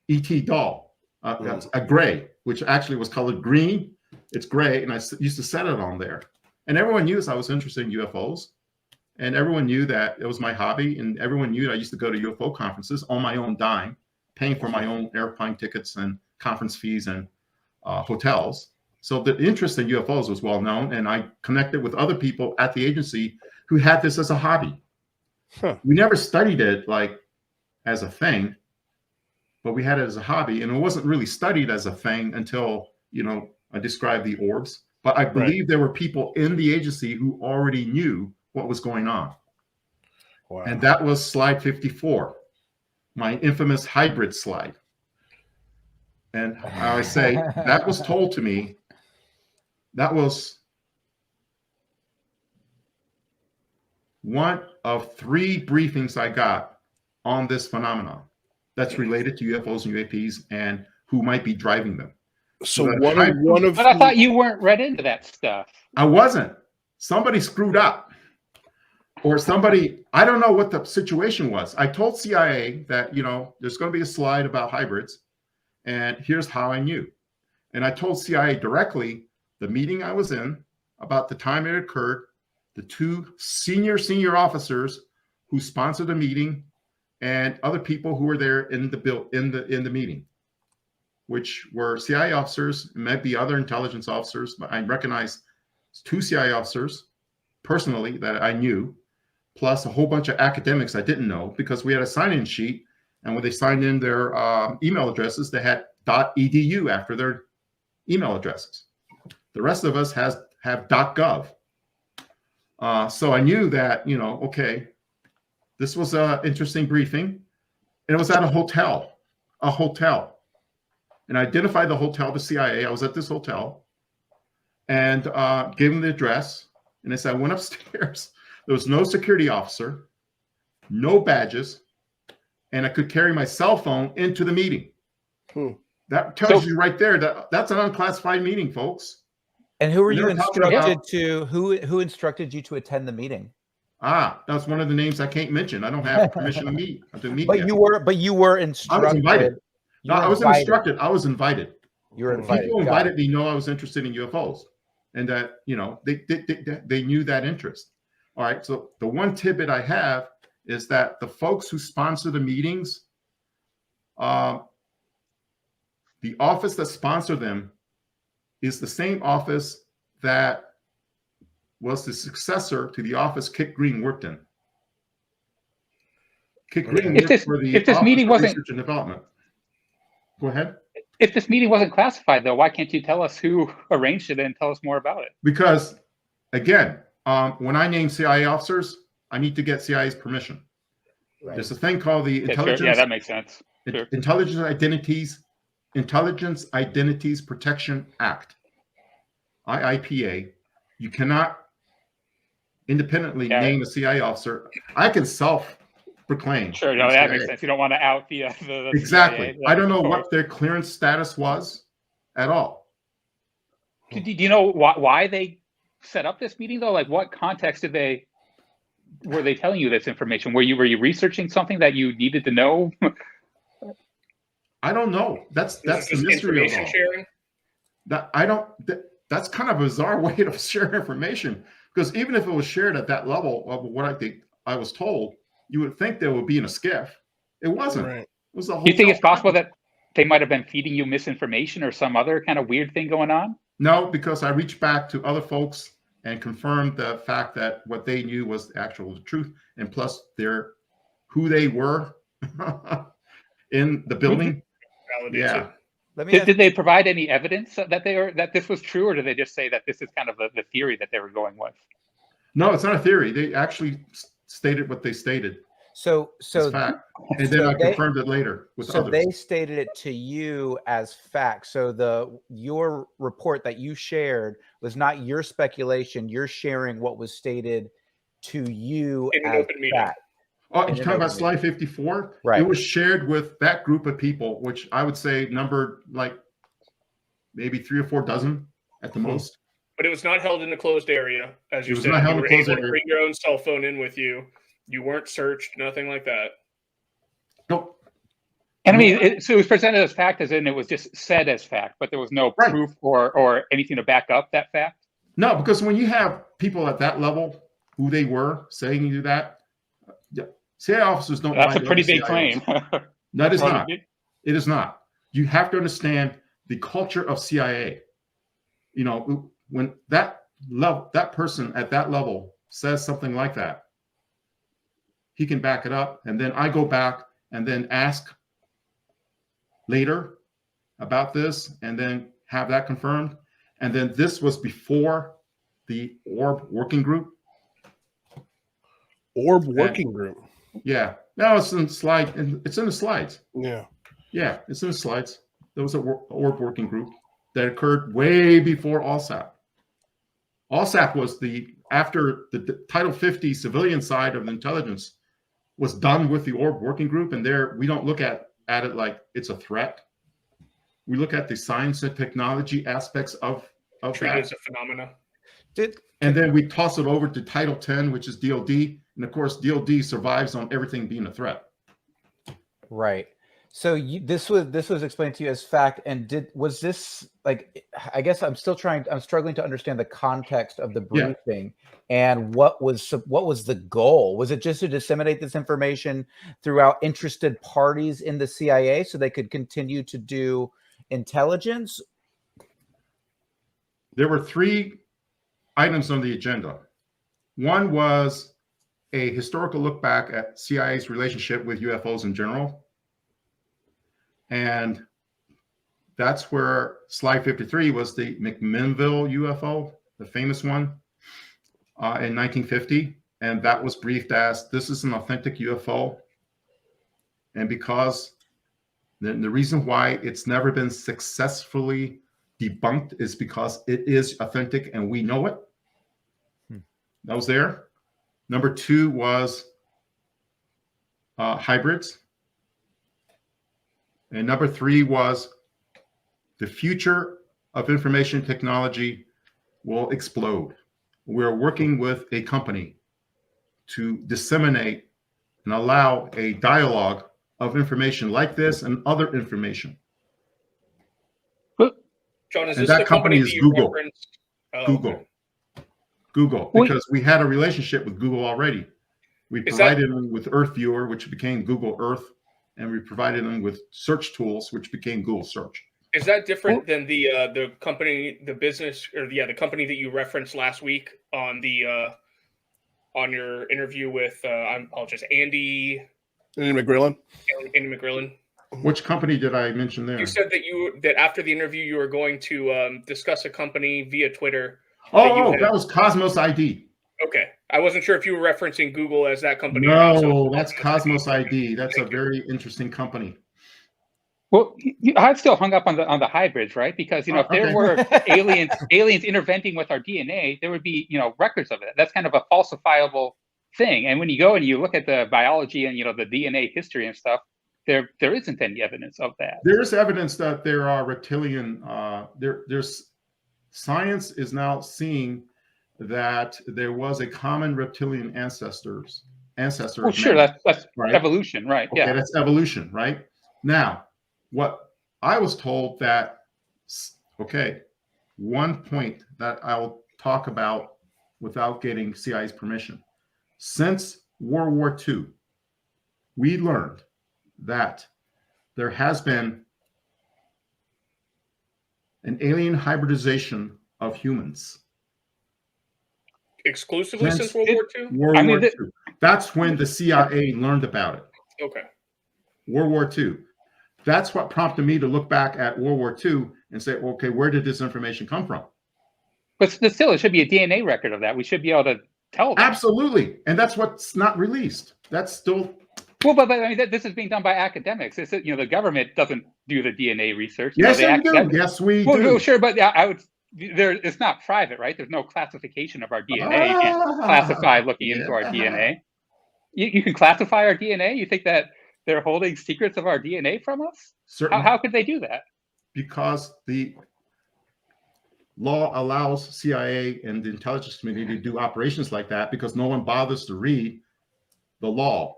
ET doll, a gray, which actually was colored green. It's gray, and I used to set it on there. And everyone knew I was interested in UFOs, and everyone knew that it was my hobby, and everyone knew that I used to go to UFO conferences on my own dime, paying for my own airplane tickets and conference fees and hotels. So the interest in UFOs was well known, and I connected with other people at the agency who had this as a hobby. Huh. We never studied it like as a thing, but we had it as a hobby, and it wasn't really studied as a thing until, I described the orbs. But I believe there were people in the agency who already knew what was going on. Wow. And that was slide 54, my infamous hybrid slide. And I say, that was told to me. That was one of 3 briefings I got on this phenomenon that's related to UFOs and UAPs and who might be driving them. So one of but I thought you weren't read into that stuff. I wasn't. Somebody screwed up, or somebody, I don't know what the situation was. I told CIA that, there's going to be a slide about hybrids, and here's how I knew. And I told CIA directly the meeting I was in, about the time it occurred, the 2 senior officers who sponsored the meeting, and other people who were there in the meeting, which were CIA officers, might be other intelligence officers, but I recognize 2 CIA officers personally that I knew, plus a whole bunch of academics I didn't know, because we had a sign-in sheet, and when they signed in their email addresses, they had .edu after their email addresses. The rest of us have .gov. So I knew that, okay, this was an interesting briefing, and it was at a hotel. And I identified the hotel, the CIA. I was at this hotel, and gave them the address. And as I went upstairs, there was no security officer, no badges, and I could carry my cell phone into the meeting. That tells you right there that that's an unclassified meeting, folks. And who were you instructed to? Who instructed you to attend the meeting? That's one of the names I can't mention. I don't have permission to meet. But you were instructed. I was invited. No, I wasn't instructed. I was invited. You were invited. People invited me know I was interested in UFOs, and that they knew that interest. All right. So the one tidbit I have is that the folks who sponsor the meetings, the office that sponsored them is the same office that was the successor to the office Kit Green worked in. Kit Green worked for the Office of Research and Development. Go ahead. If this meeting wasn't classified, though, why can't you tell us who arranged it and tell us more about it? Because, again, when I name CIA officers, I need to get CIA's permission. Right. There's a thing called the intelligence. Yeah, that makes sense. Sure. Intelligence Identities Protection Act, IIPA. You cannot independently name a CIA officer. I can self-proclaim. Sure, no, that makes sense. You don't want to out the exactly. CIA. I don't know what their clearance status was at all. Do you know why they set up this meeting though? Like, what context were they telling you this information? Were you researching something that you needed to know? I don't know. That's the mystery of it all. Sharing? That's kind of a bizarre way to share information, because even if it was shared at that level of what I was told, you would think there would be in a skiff. It wasn't. Right. It was a whole. You think it's possible that they might have been feeding you misinformation or some other kind of weird thing going on? No, because I reached back to other folks and confirmed the fact that what they knew was the actual truth, and plus who they were in the building. Yeah. Did they provide any evidence that this was true, or did they just say that this is kind of the theory that they were going with? No, it's not a theory. They actually stated what they stated. So fact. And then I confirmed it later with others. They stated it to you as fact. So your report that you shared was not your speculation. You're sharing what was stated to you in an open meeting. Oh, you're talking about slide 54? Right. It was shared with that group of people, which I would say numbered like maybe 3 or 4 dozen at the most. But it was not held in a closed area, as you said. You were able to bring your own cell phone in with you. You weren't searched, nothing like that. Nope. And I mean, so it was presented as fact, as in it was just said as fact, but there was no proof or anything to back up that fact? No, because when you have people at that level, who they were, saying you do that, CIA officers don't. That's a pretty big claim. That is not. It is not. You have to understand the culture of CIA. You know, when that person at that level says something like that, he can back it up, and then I go back and then ask later about this, and then have that confirmed. And then this was before the Orb working group. Orb working group. Yeah. No, it's in slide. It's in the slides. Yeah. Yeah, it's in the slides. There was a Orb working group that occurred way before ALSAP. ALSAP was after the Title 50 civilian side of the intelligence was done with the Orb working group, and there we don't look at it like it's a threat. We look at the science and technology aspects of treat that as a phenomena. And then we toss it over to Title 10, which is DOD, and of course DOD survives on everything being a threat. Right. So this was explained to you as fact, and was this like? I guess I'm struggling to understand the context of the briefing and what was the goal? Was it just to disseminate this information throughout interested parties in the CIA so they could continue to do intelligence? There were 3 items on the agenda. One was a historical look back at CIA's relationship with UFOs in general. And that's where slide 53 was the McMinnville UFO, the famous one in 1950. And that was briefed as, this is an authentic UFO. And because the reason why it's never been successfully debunked is because it is authentic and we know it. That was there. Number 2 was hybrids. And number 3 was the future of information technology will explode. We're working with a company to disseminate and allow a dialogue of information like this and other information. John, is and this that the company is Google. Google. Okay. Google, because we had a relationship with Google already. We provided them with Earth Viewer, which became Google Earth, and we provided them with search tools, which became Google Search. Is that different than the company, the business, or the company that you referenced last week on the on your interview with I apologize, Andy McGrillen? Andy McGrillen. Which company did I mention there? You said that after the interview you were going to discuss a company via Twitter. Oh, that was Cosmos ID. Okay. I wasn't sure if you were referencing Google as that company. No, that's Cosmos ID. That's a very interesting company. Well, I'm still hung up on the hybrids, right? Because if there were aliens interventing with our DNA, there would be records of it. That's kind of a falsifiable thing. And when you go and you look at the biology and the DNA history and stuff, there isn't any evidence of that. There is evidence that there are reptilian. There's science is now seeing that there was a common reptilian ancestor. Well, sure, that's right? Evolution, right? Okay, yeah, that's evolution, right? Now, what I was told that, okay, one point that I'll talk about without getting CIA's permission. Since World War II, we learned that there has been an alien hybridization of humans. Exclusively since World War II? World War II. That's when the CIA learned about it. Okay. World War II. That's what prompted me to look back at World War II and say, okay, where did this information come from? But still, it should be a DNA record of that. We should be able to tell them. Absolutely. And that's what's not released. That's still... Well, but I mean, this is being done by academics. It's, the government doesn't do the DNA research. Yes, we do. Yes, we do. Well, sure, but I would... it's not private, right? There's no classification of our DNA. You can't classify looking into our DNA. You can classify our DNA? You think that they're holding secrets of our DNA from us? Certainly. How could they do that? Because the law allows CIA and the intelligence community to do operations like that because no one bothers to read the law.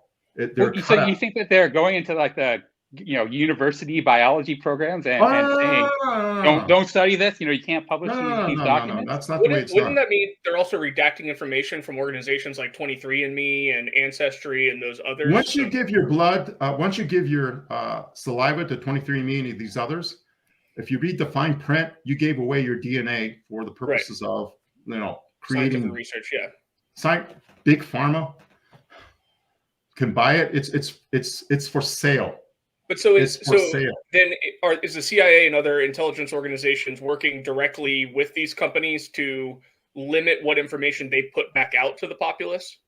So you think that they're going into like the university biology programs and saying don't study this, you can't publish these documents? No, that's not the way it's done. Wouldn't that mean they're also redacting information from organizations like 23andMe and Ancestry and those others? Once you give your blood, once you give your saliva to 23andMe and these others, if you read the fine print, you gave away your DNA for the purposes of creating research. Big pharma can buy it. It's for sale. But is the CIA and other intelligence organizations working directly with these companies to limit what information they put back out to the populace?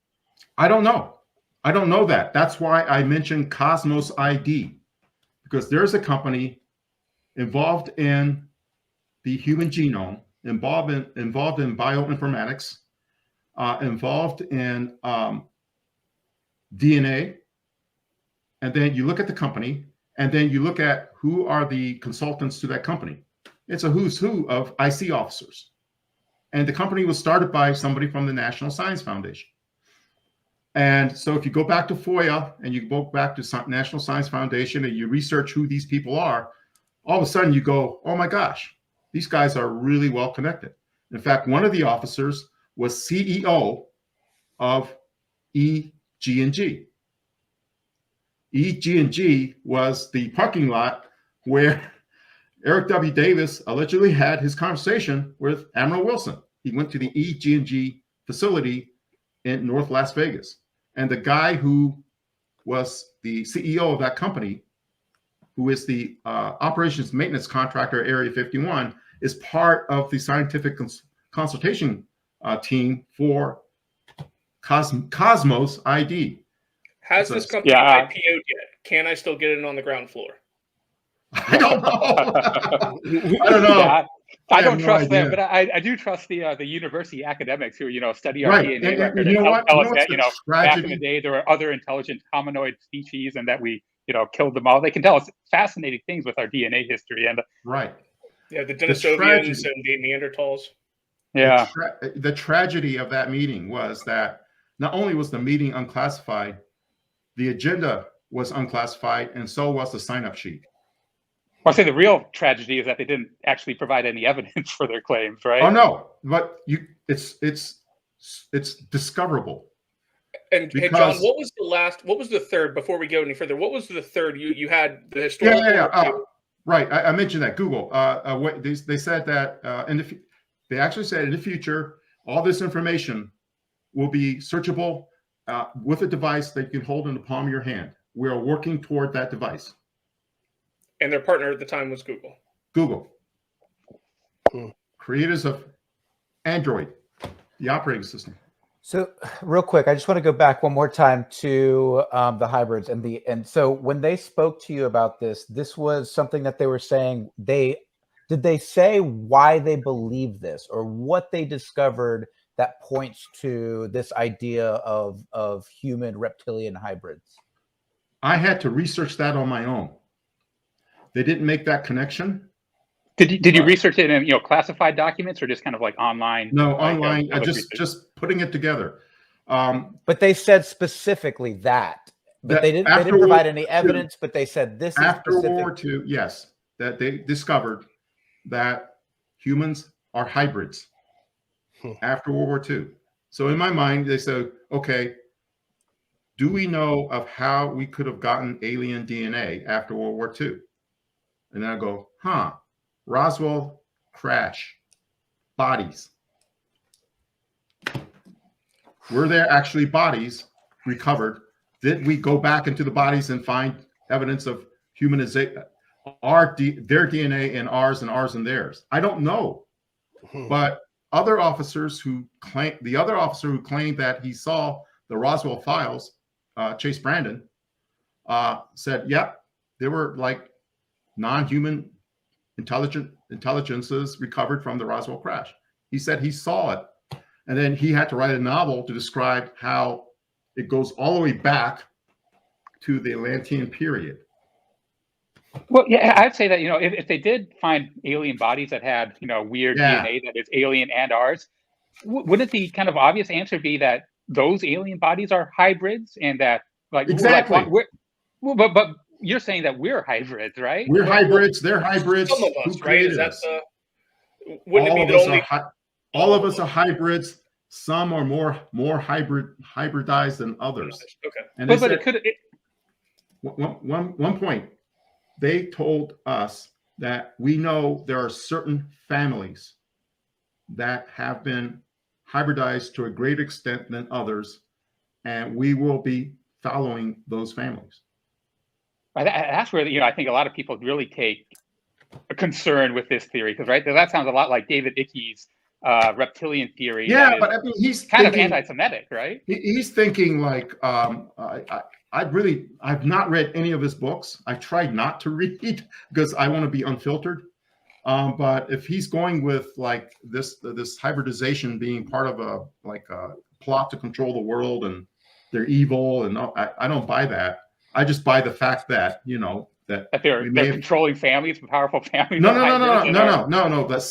I don't know. I don't know that. That's why I mentioned Cosmos ID, because there's a company involved in the human genome, involved in bioinformatics, involved in DNA. And then you look at the company, and then you look at who are the consultants to that company. It's a who's who of IC officers. And the company was started by somebody from the National Science Foundation. And so if you go back to FOIA and you go back to National Science Foundation and you research who these people are, all of a sudden you go, oh my gosh, these guys are really well connected. In fact, one of the officers was CEO of EG&G. EG&G was the parking lot where Eric W. Davis allegedly had his conversation with Admiral Wilson. He went to the EG&G facility in North Las Vegas. And the guy who was the CEO of that company, who is the operations maintenance contractor at Area 51, is part of the scientific consultation team for Cosmos ID. Has this company IPO'd yet? Can I still get it on the ground floor? I don't know. I don't know. Yeah, I don't trust them, but I do trust the university academics who study our DNA record and tell us that back in the day there were other intelligent hominoid species and that we killed them all. They can tell us fascinating things with our DNA history and the Denisovians and the Neanderthals. Yeah. The tragedy of that meeting was that not only was the meeting unclassified, the agenda was unclassified, and so was the sign-up sheet. Well, I say the real tragedy is that they didn't actually provide any evidence for their claims, right? Oh no, but it's discoverable. And John, what was the third? Before we go any further, what was the third? You had the historical. Right, I mentioned that Google. They said that they actually said in the future, all this information will be searchable with a device that you can hold in the palm of your hand. We are working toward that device. And their partner at the time was Google. Google. Creators of Android, the operating system. So real quick, I just want to go back one more time to the hybrids and so when they spoke to you about this, this was something that they were saying. Did they say why they believe this or what they discovered that points to this idea of human reptilian hybrids? I had to research that on my own. They didn't make that connection. Did you research it in classified documents or just kind of like online? No, online. Just putting it together. But they said specifically that. But they didn't provide any evidence. But they said this is after specific. World War II. Yes, that they discovered that humans are hybrids after World War II. So in my mind, they said, okay, do we know of how we could have gotten alien DNA after World War II? And then I go, Roswell crash, bodies. Were there actually bodies recovered? Did we go back into the bodies and find evidence of humanization, their DNA and ours and theirs? I don't know. But other officers who claim, the other officer who claimed that he saw the Roswell files, Chase Brandon, said, yep, there were like non-human intelligences recovered from the Roswell crash. He said he saw it. And then he had to write a novel to describe how it goes all the way back to the Atlantean period. Well, yeah, I'd say that, if they did find alien bodies that had, weird DNA that is alien and ours, wouldn't the kind of obvious answer be that those alien bodies are hybrids and that, like, exactly. But you're saying that we're hybrids, right? We're hybrids. They're hybrids. Some of us, right? Is that wouldn't it be the only? All of us are hybrids. Some are more hybridized than others. Okay. And but it could. One point, they told us that we know there are certain families that have been hybridized to a great extent than others, and we will be following those families. That's where I think a lot of people really take a concern with this theory, because that sounds a lot like David Ickey's reptilian theory. Yeah, but I mean, he's kind of anti-Semitic, right? He's thinking like, I've not read any of his books. I tried not to read because I want to be unfiltered. But if he's going with like this hybridization being part of a plot to control the world and they're evil, and I don't buy that. I just buy the fact that that they're controlling families, powerful families. No. That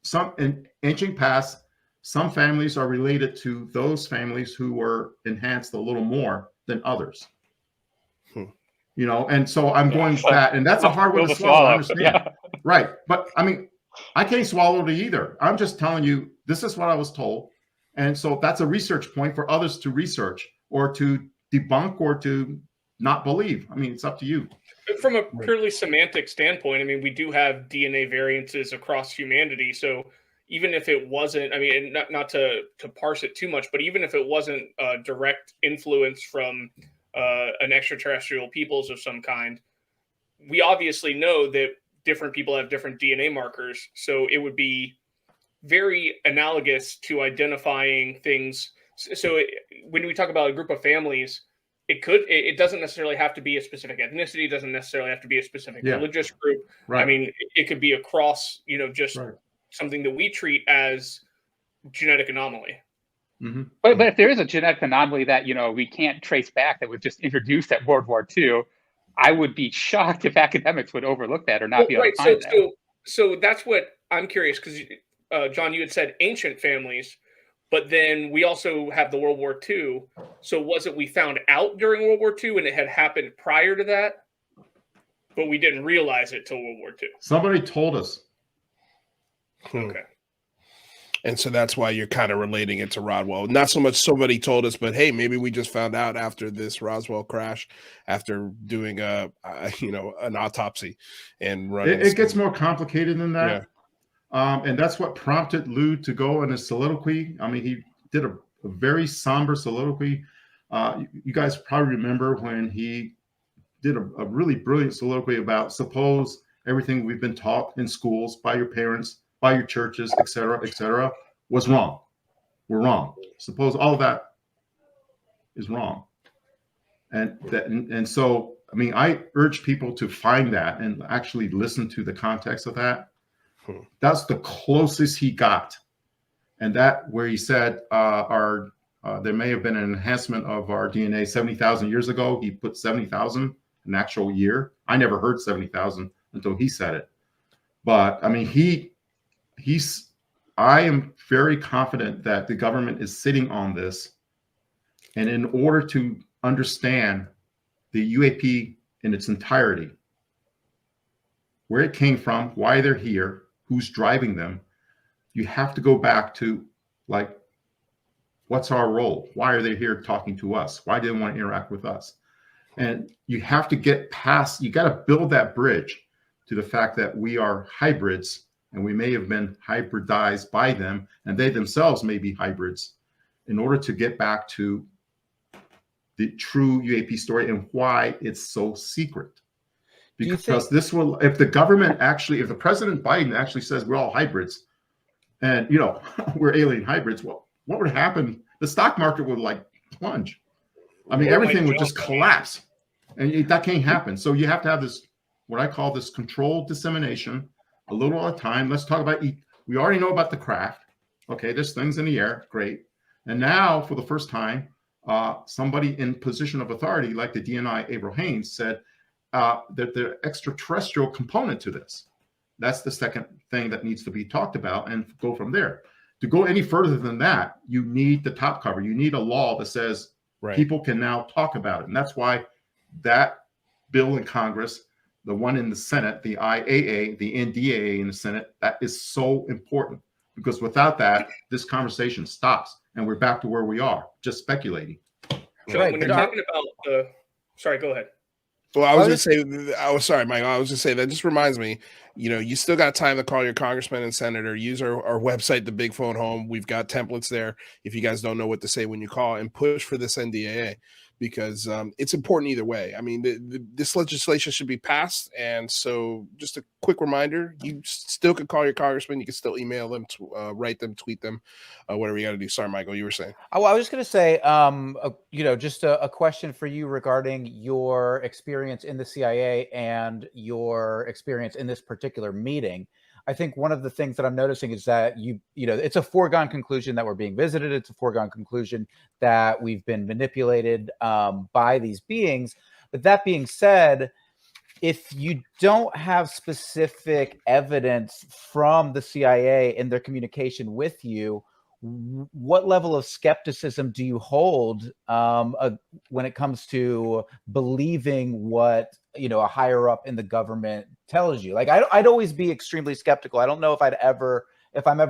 some in ancient past, some families are related to those families who were enhanced a little more than others. And so I'm going with that, and that's a hard one to swallow. I understand, yeah. Right? But I mean, I can't swallow it either. I'm just telling you, this is what I was told, and so that's a research point for others to research or to debunk or to not believe. I mean, it's up to you. From a purely semantic standpoint, I mean, we do have DNA variances across humanity. So even if it wasn't, I mean, not to parse it too much, but even if it wasn't a direct influence from an extraterrestrial peoples of some kind, we obviously know that different people have different DNA markers. So it would be very analogous to identifying things. So when we talk about a group of families, it doesn't necessarily have to be a specific ethnicity. It doesn't necessarily have to be a specific religious group. Right. I mean, it could be across, just something that we treat as genetic anomaly. Mm-hmm. But if there is a genetic anomaly that, we can't trace back, that was just introduced at World War II, I would be shocked if academics would overlook that or not be able to find that. So that's what I'm curious, because John, you had said ancient families, but then we also have the World War II. So was it we found out during World War II and it had happened prior to that, but we didn't realize it till World War II? Somebody told us. Okay. And so that's why you're kind of relating it to Roswell. Not so much somebody told us, but hey, maybe we just found out after this Roswell crash, after doing an autopsy and running. It gets more complicated than that. Yeah. And that's what prompted Lou to go in his soliloquy. I mean, he did a very somber soliloquy. You guys probably remember when he did a really brilliant soliloquy about suppose everything we've been taught in schools by your parents, by your churches, et cetera, was wrong. were wrong. Suppose all of that is wrong. And so, I mean, I urge people to find that and actually listen to the context of that. That's the closest he got. And that where he said there may have been an enhancement of our DNA 70,000 years ago. He put 70,000, an actual year. I never heard 70,000 until he said it. But I mean, I am very confident that the government is sitting on this. And in order to understand the UAP in its entirety, where it came from, why they're here, who's driving them, you have to go back to, like, what's our role? Why are they here talking to us? Why do they want to interact with us? And you have to get past, you got to build that bridge to the fact that we are hybrids, and we may have been hybridized by them, and they themselves may be hybrids, in order to get back to the true UAP story and why it's so secret. Because this will, if the government actually, if the President Biden actually says we're all hybrids and, you know, we're alien hybrids, well, what would happen? The stock market would like plunge. I mean, everything would just collapse, and that can't happen. So you have to have this, what I call this controlled dissemination, a little at a time. Let's talk about, we already know about the craft. Okay, there's things in the air, great. And now for the first time, somebody in position of authority, like the DNI Avril Haines, said that the extraterrestrial component to this. That's the second thing that needs to be talked about, and go from there. To go any further than that, you need the top cover. You need a law that says people can now talk about it. And that's why that bill in Congress, the one in the Senate, the IAA, the NDAA in the Senate, that is so important. Because without that, this conversation stops, and we're back to where we are, just speculating. So when you're talking about sorry, go ahead. Well, I was going to say, sorry, Mike. I was going to say, that just reminds me, you know, you still got time to call your congressman and senator. Use our website, the Big Phone Home. We've got templates there if you guys don't know what to say when you call, and push for this NDAA, because it's important either way. I mean, this legislation should be passed. And so just a quick reminder, you still could call your congressman. You can still email them, write them, tweet them, whatever you got to do. Sorry, Michael, you were saying. Oh, I was just going to say, you know, just a question for you regarding your experience in the CIA and your experience in this particular meeting. I think one of the things that I'm noticing is that you know, it's a foregone conclusion that we're being visited. It's a foregone conclusion that we've been manipulated by these beings. But that being said, if you don't have specific evidence from the CIA in their communication with you, what level of skepticism do you hold when it comes to believing what, you know, a higher up in the government tells you? Like, I'd always be extremely skeptical. I don't know if I'm ever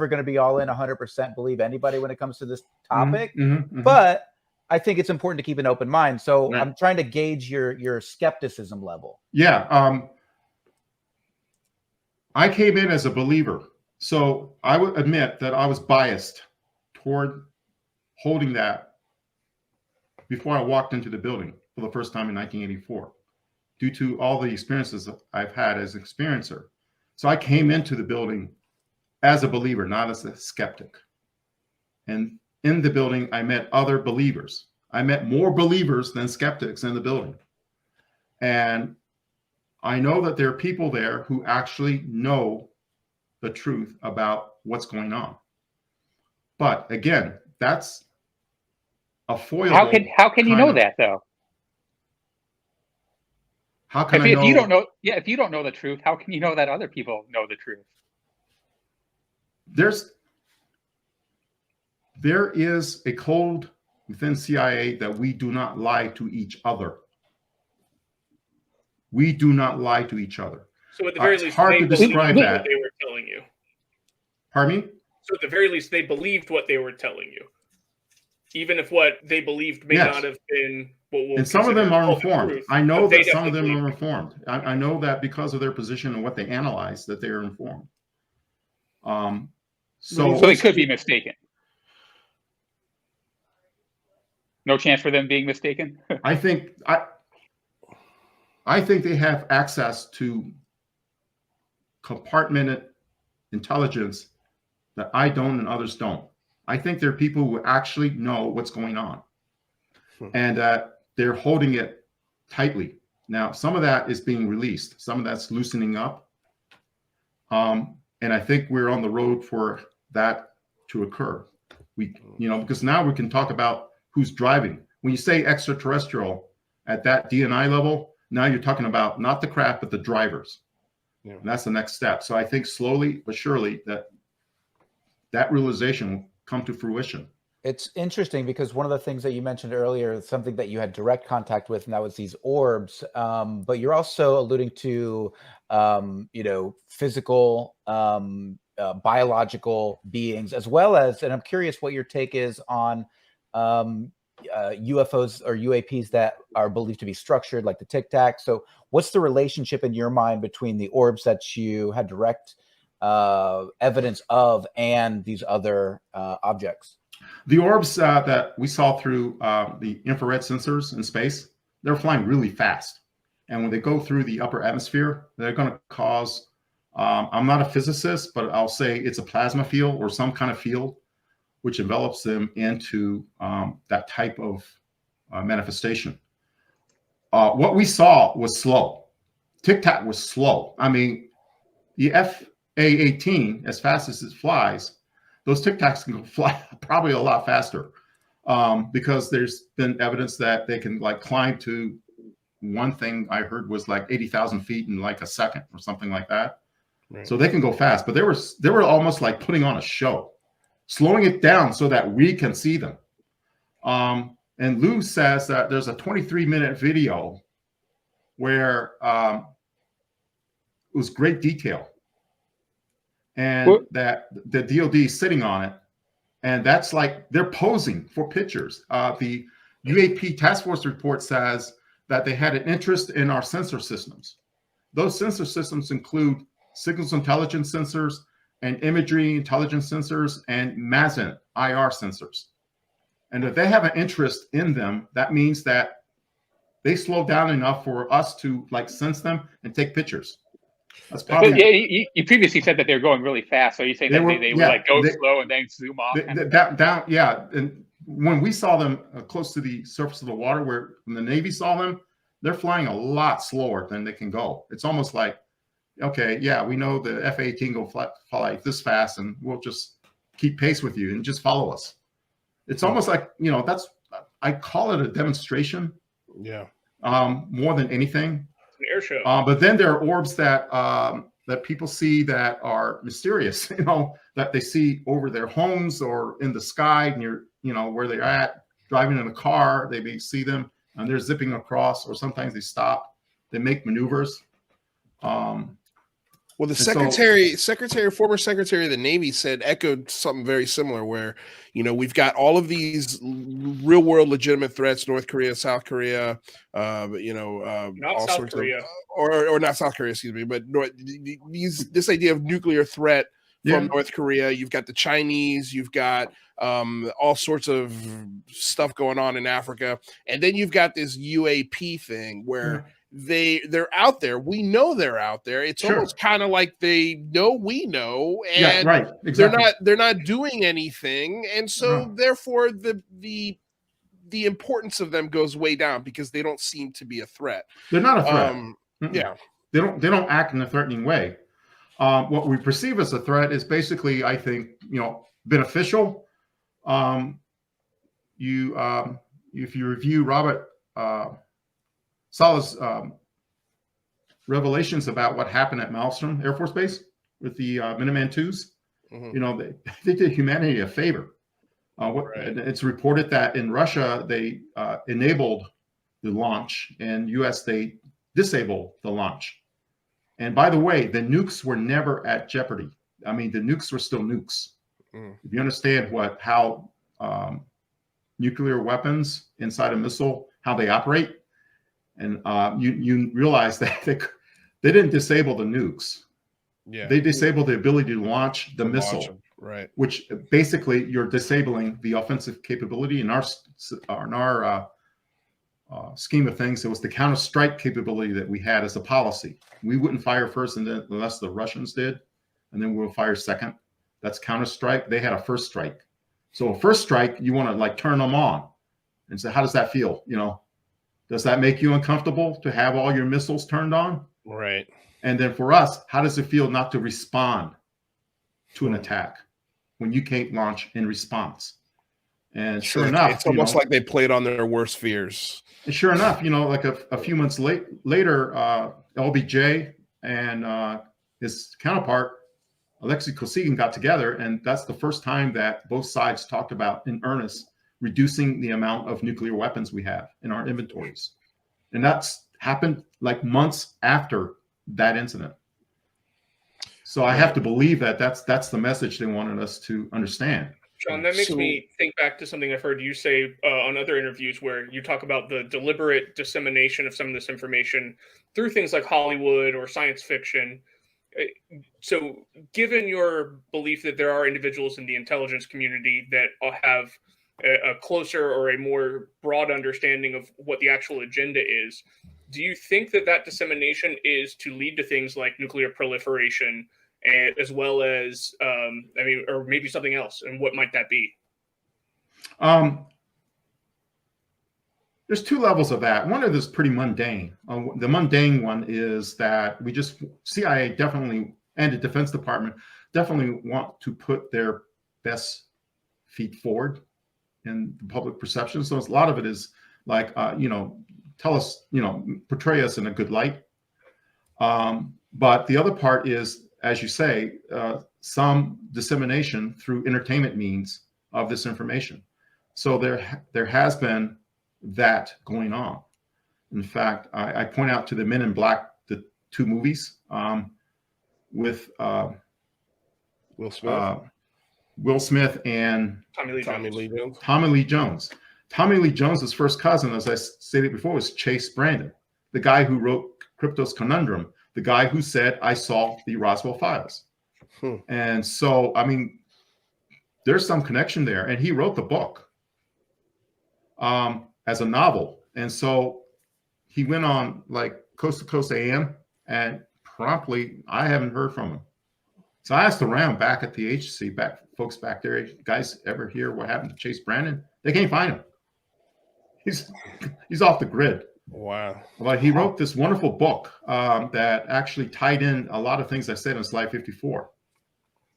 going to be all in 100% believe anybody when it comes to this topic, but I think it's important to keep an open mind. So I'm trying to gauge your skepticism level. Yeah. I came in as a believer. So I would admit that I was biased toward holding that before I walked into the building for the first time in 1984, due to all the experiences I've had as an experiencer. So I came into the building as a believer, not as a skeptic. And in the building, I met other believers. I met more believers than skeptics in the building. And I know that there are people there who actually know the truth about what's going on. But again, that's a foilable. How can you know that though? How can if you don't know? Yeah, if you don't know the truth, how can you know that other people know the truth? There is a code within CIA that we do not lie to each other. We do not lie to each other. So at the very least, hard to describe that. What they were telling you. Pardon me? So at the very least, they believed what they were telling you, even if what they believed may not have been what we'll. And some of them are informed. Truth, I know that some of them are informed. I know that because of their position and what they analyze, that they are informed. So they could be mistaken. No chance for them being mistaken. I think they have access to compartmented intelligence that I don't and others don't. I think there are people who actually know what's going on, and they're holding it tightly. Now, some of that is being released. Some of that's loosening up. And I think we're on the road for that to occur. Because now we can talk about who's driving. When you say extraterrestrial at that DNI level, now you're talking about not the craft, but the drivers. Yeah. And that's the next step. So I think slowly but surely that realization will come to fruition. It's interesting because one of the things that you mentioned earlier is something that you had direct contact with, and that was these orbs. But you're also alluding to, physical, biological beings, as well as, and I'm curious what your take is on UFOs or UAPs that are believed to be structured, like the Tic Tac. So what's the relationship in your mind between the orbs that you had direct evidence of and these other objects? The orbs that we saw through the infrared sensors in space, they're flying really fast. And when they go through the upper atmosphere, they're going to cause, I'm not a physicist, but I'll say it's a plasma field or some kind of field, which envelops them into that type of manifestation. What we saw was slow. Tic Tac was slow. I mean, the FA-18, as fast as it flies, those Tic Tacs can fly probably a lot faster because there's been evidence that they can like climb to, one thing I heard was like 80,000 feet in like a second or something like that. Right. So they can go fast, but they were almost like putting on a show, slowing it down so that we can see them. And Lou says that there's a 23-minute video where it was great detail. And that the DOD is sitting on it, and that's like they're posing for pictures. The UAP task force report says that they had an interest in our sensor systems. Those sensor systems include signals intelligence sensors and imagery intelligence sensors and MASEN IR sensors. And if they have an interest in them, that means that they slow down enough for us to like sense them and take pictures. That's probably. Yeah, you previously said that they were going really fast. So you say that they would like go slow and then zoom off. And when we saw them close to the surface of the water, when the Navy saw them, they're flying a lot slower than they can go. It's almost like, okay, yeah, we know the F-18 go fly this fast, and we'll just keep pace with you and just follow us. It's almost like I call it a demonstration. Yeah. More than anything. An air show. But then there are orbs that people see that are mysterious, that they see over their homes or in the sky near, where they're at, driving in a car, they may see them and they're zipping across, or sometimes they stop, they make maneuvers. Well, the former secretary of the Navy echoed something very similar where, we've got all of these real world legitimate threats, North Korea, South Korea, not all South sorts Korea. or not South Korea, excuse me, but this idea of nuclear threat from North Korea. You've got the Chinese, you've got all sorts of stuff going on in Africa. And then you've got this UAP thing where they're out there. We know they're out there. It's almost kind of like they know we know, and exactly. they're not doing anything, and so therefore the importance of them goes way down because they don't seem to be a threat. They're not a threat. They don't act in a threatening way. What we perceive as a threat is basically, I think, beneficial. If you review Robert Saleh's revelations about what happened at Malmstrom Air Force Base with the Minuteman IIs, they did humanity a favor. It's reported that in Russia, they enabled the launch, and U.S., they disabled the launch. And by the way, the nukes were never at jeopardy. I mean, the nukes were still nukes. If you understand how nuclear weapons inside a missile, how they operate, and you realize that they didn't disable the nukes. Yeah, they disabled the ability to launch the missile, which basically you're disabling the offensive capability. In our scheme of things, it was the counter-strike capability that we had as a policy. We wouldn't fire first unless the Russians did, and then we'll fire second. That's counter-strike. They had a first strike. So first strike, you want to like turn them on and say, how does that feel? You know, does that make you uncomfortable to have all your missiles turned on? Right. And then for us, how does it feel not to respond to an attack when you can't launch in response? And sure enough, it's almost like they played on their worst fears. And sure enough, you know, like a few months later, LBJ and his counterpart, Alexei Kosygin, got together. And that's the first time that both sides talked about in earnest reducing the amount of nuclear weapons we have in our inventories. And that's happened like months after that incident. So I have to believe that that's the message they wanted us to understand. John, that makes me think back to something I've heard you say on other interviews where you talk about the deliberate dissemination of some of this information through things like Hollywood or science fiction. So given your belief that there are individuals in the intelligence community that have a closer or a more broad understanding of what the actual agenda is, do you think that that dissemination is to lead to things like nuclear proliferation, and as well as, I mean, or maybe something else? And what might that be? There's two levels of that. One of this is pretty mundane. The mundane one is that CIA definitely, and the Defense Department definitely want to put their best feet forward in the public perception. So a lot of it is like, you know, tell us, you know, portray us in a good light. But the other part is, as you say, some dissemination through entertainment means of this information. So there has been that going on. In fact, I point out to the Men in Black, the two movies with Will Smith and Tommy Lee Jones. Tommy Lee Jones. Tommy Lee Jones's first cousin, as I stated before, was Chase Brandon, the guy who wrote Crypto's Conundrum, the guy who said, I saw the Roswell files. And so, I mean, there's some connection there. And he wrote the book as a novel. And so he went on like Coast to Coast AM, and promptly I haven't heard from him. So I asked around back at the agency, folks back there, guys ever hear what happened to Chase Brandon? They can't find him. He's off the grid. Wow. But he wrote this wonderful book that actually tied in a lot of things I said in slide 54.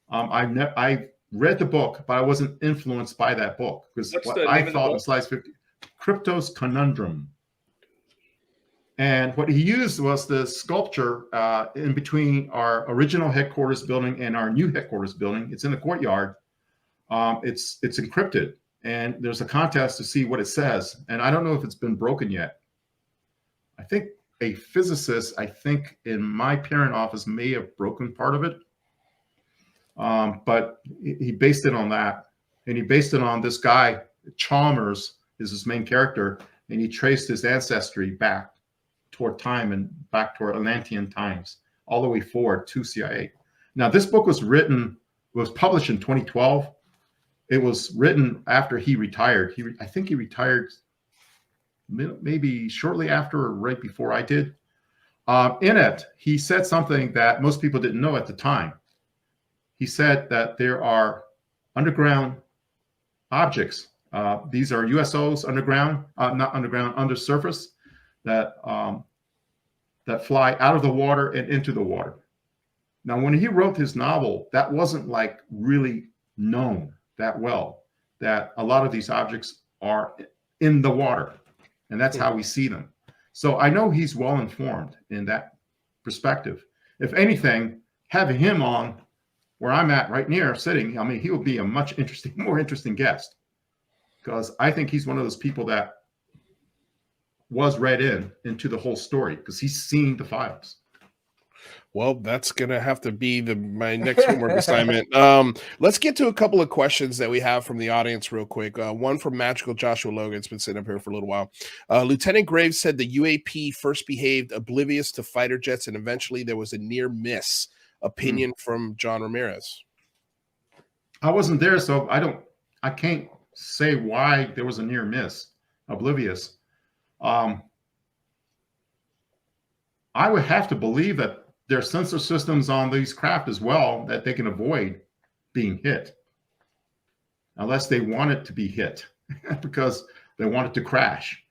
I read the book, but I wasn't influenced by that book because what I thought in slides 50, Crypto's Conundrum. And what he used was the sculpture in between our original headquarters building and our new headquarters building. It's in the courtyard. It's encrypted, and there's a contest to see what it says. And I don't know if it's been broken yet. I think a physicist, in my parent office may have broken part of it. But he based it on that. And he based it on this guy, Chalmers is his main character. And he traced his ancestry back toward time and back toward Atlantean times, all the way forward to CIA. Now, this book was published in 2012. It was written after he retired. I think he retired maybe shortly after or right before I did. In it, he said something that most people didn't know at the time. He said that there are underground objects. These are USOs underground, not underground, under surface, that fly out of the water and into the water. Now, when he wrote his novel, that wasn't like really known that well, that a lot of these objects are in the water, and that's how we see them. So I know he's well informed in that perspective. If anything, having him on where I'm at right near sitting, I mean, he will be a much more interesting guest, because I think he's one of those people that was read into the whole story because he's seen the files. Well, that's going to have to be my next homework assignment. Let's get to a couple of questions that we have from the audience real quick. One from Magical Joshua Logan. It's been sitting up here for a little while. Lieutenant Graves said the UAP first behaved oblivious to fighter jets, and eventually there was a near miss. Opinion from John Ramirez. I wasn't there, so I can't say why there was a near miss, oblivious. I would have to believe that there are sensor systems on these craft as well that they can avoid being hit. unless they want it to be hit because they want it to crash.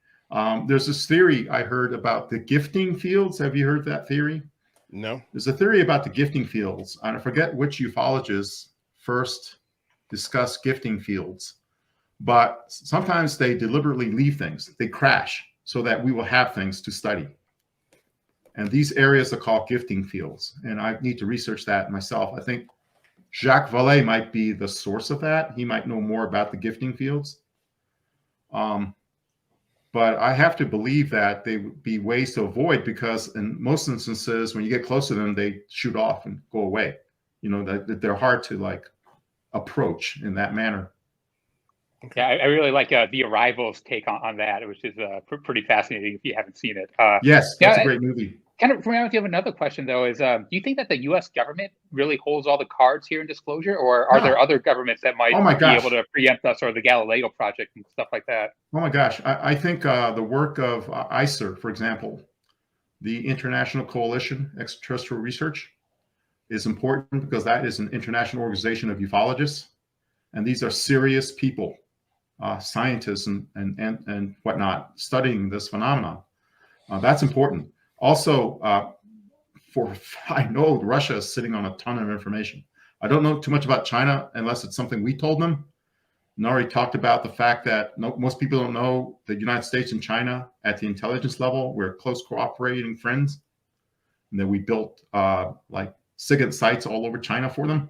There's this theory I heard about the gifting fields. Have you heard that theory? No. There's a theory about the gifting fields. And I forget which ufologists first discussed gifting fields, but sometimes they deliberately leave things. They crash so that we will have things to study. And these areas are called gifting fields. And I need to research that myself. I think Jacques Vallée might be the source of that. He might know more about the gifting fields. But I have to believe that they would be ways to avoid, because in most instances, when you get close to them, they shoot off and go away. You know, that they're hard to like approach in that manner. Yeah, I really like the Arrival's take on that, which is pretty fascinating if you haven't seen it. Yes, that's a great movie. Kind of reminds me of another question, though, is do you think that the U.S. government really holds all the cards here in disclosure, or are there other governments that might be able to preempt us, or the Galileo Project and stuff like that? Oh my gosh, I think the work of ICER, for example, the International Coalition Extraterrestrial Research, is important because that is an international organization of ufologists, and these are serious people, scientists and whatnot, studying this phenomenon. That's important. Also, I know Russia is sitting on a ton of information. I don't know too much about China unless it's something we told them. Nari talked about the fact that most people don't know the United States and China at the intelligence level, we're close cooperating friends, and that we built like SIGINT sites all over China for them.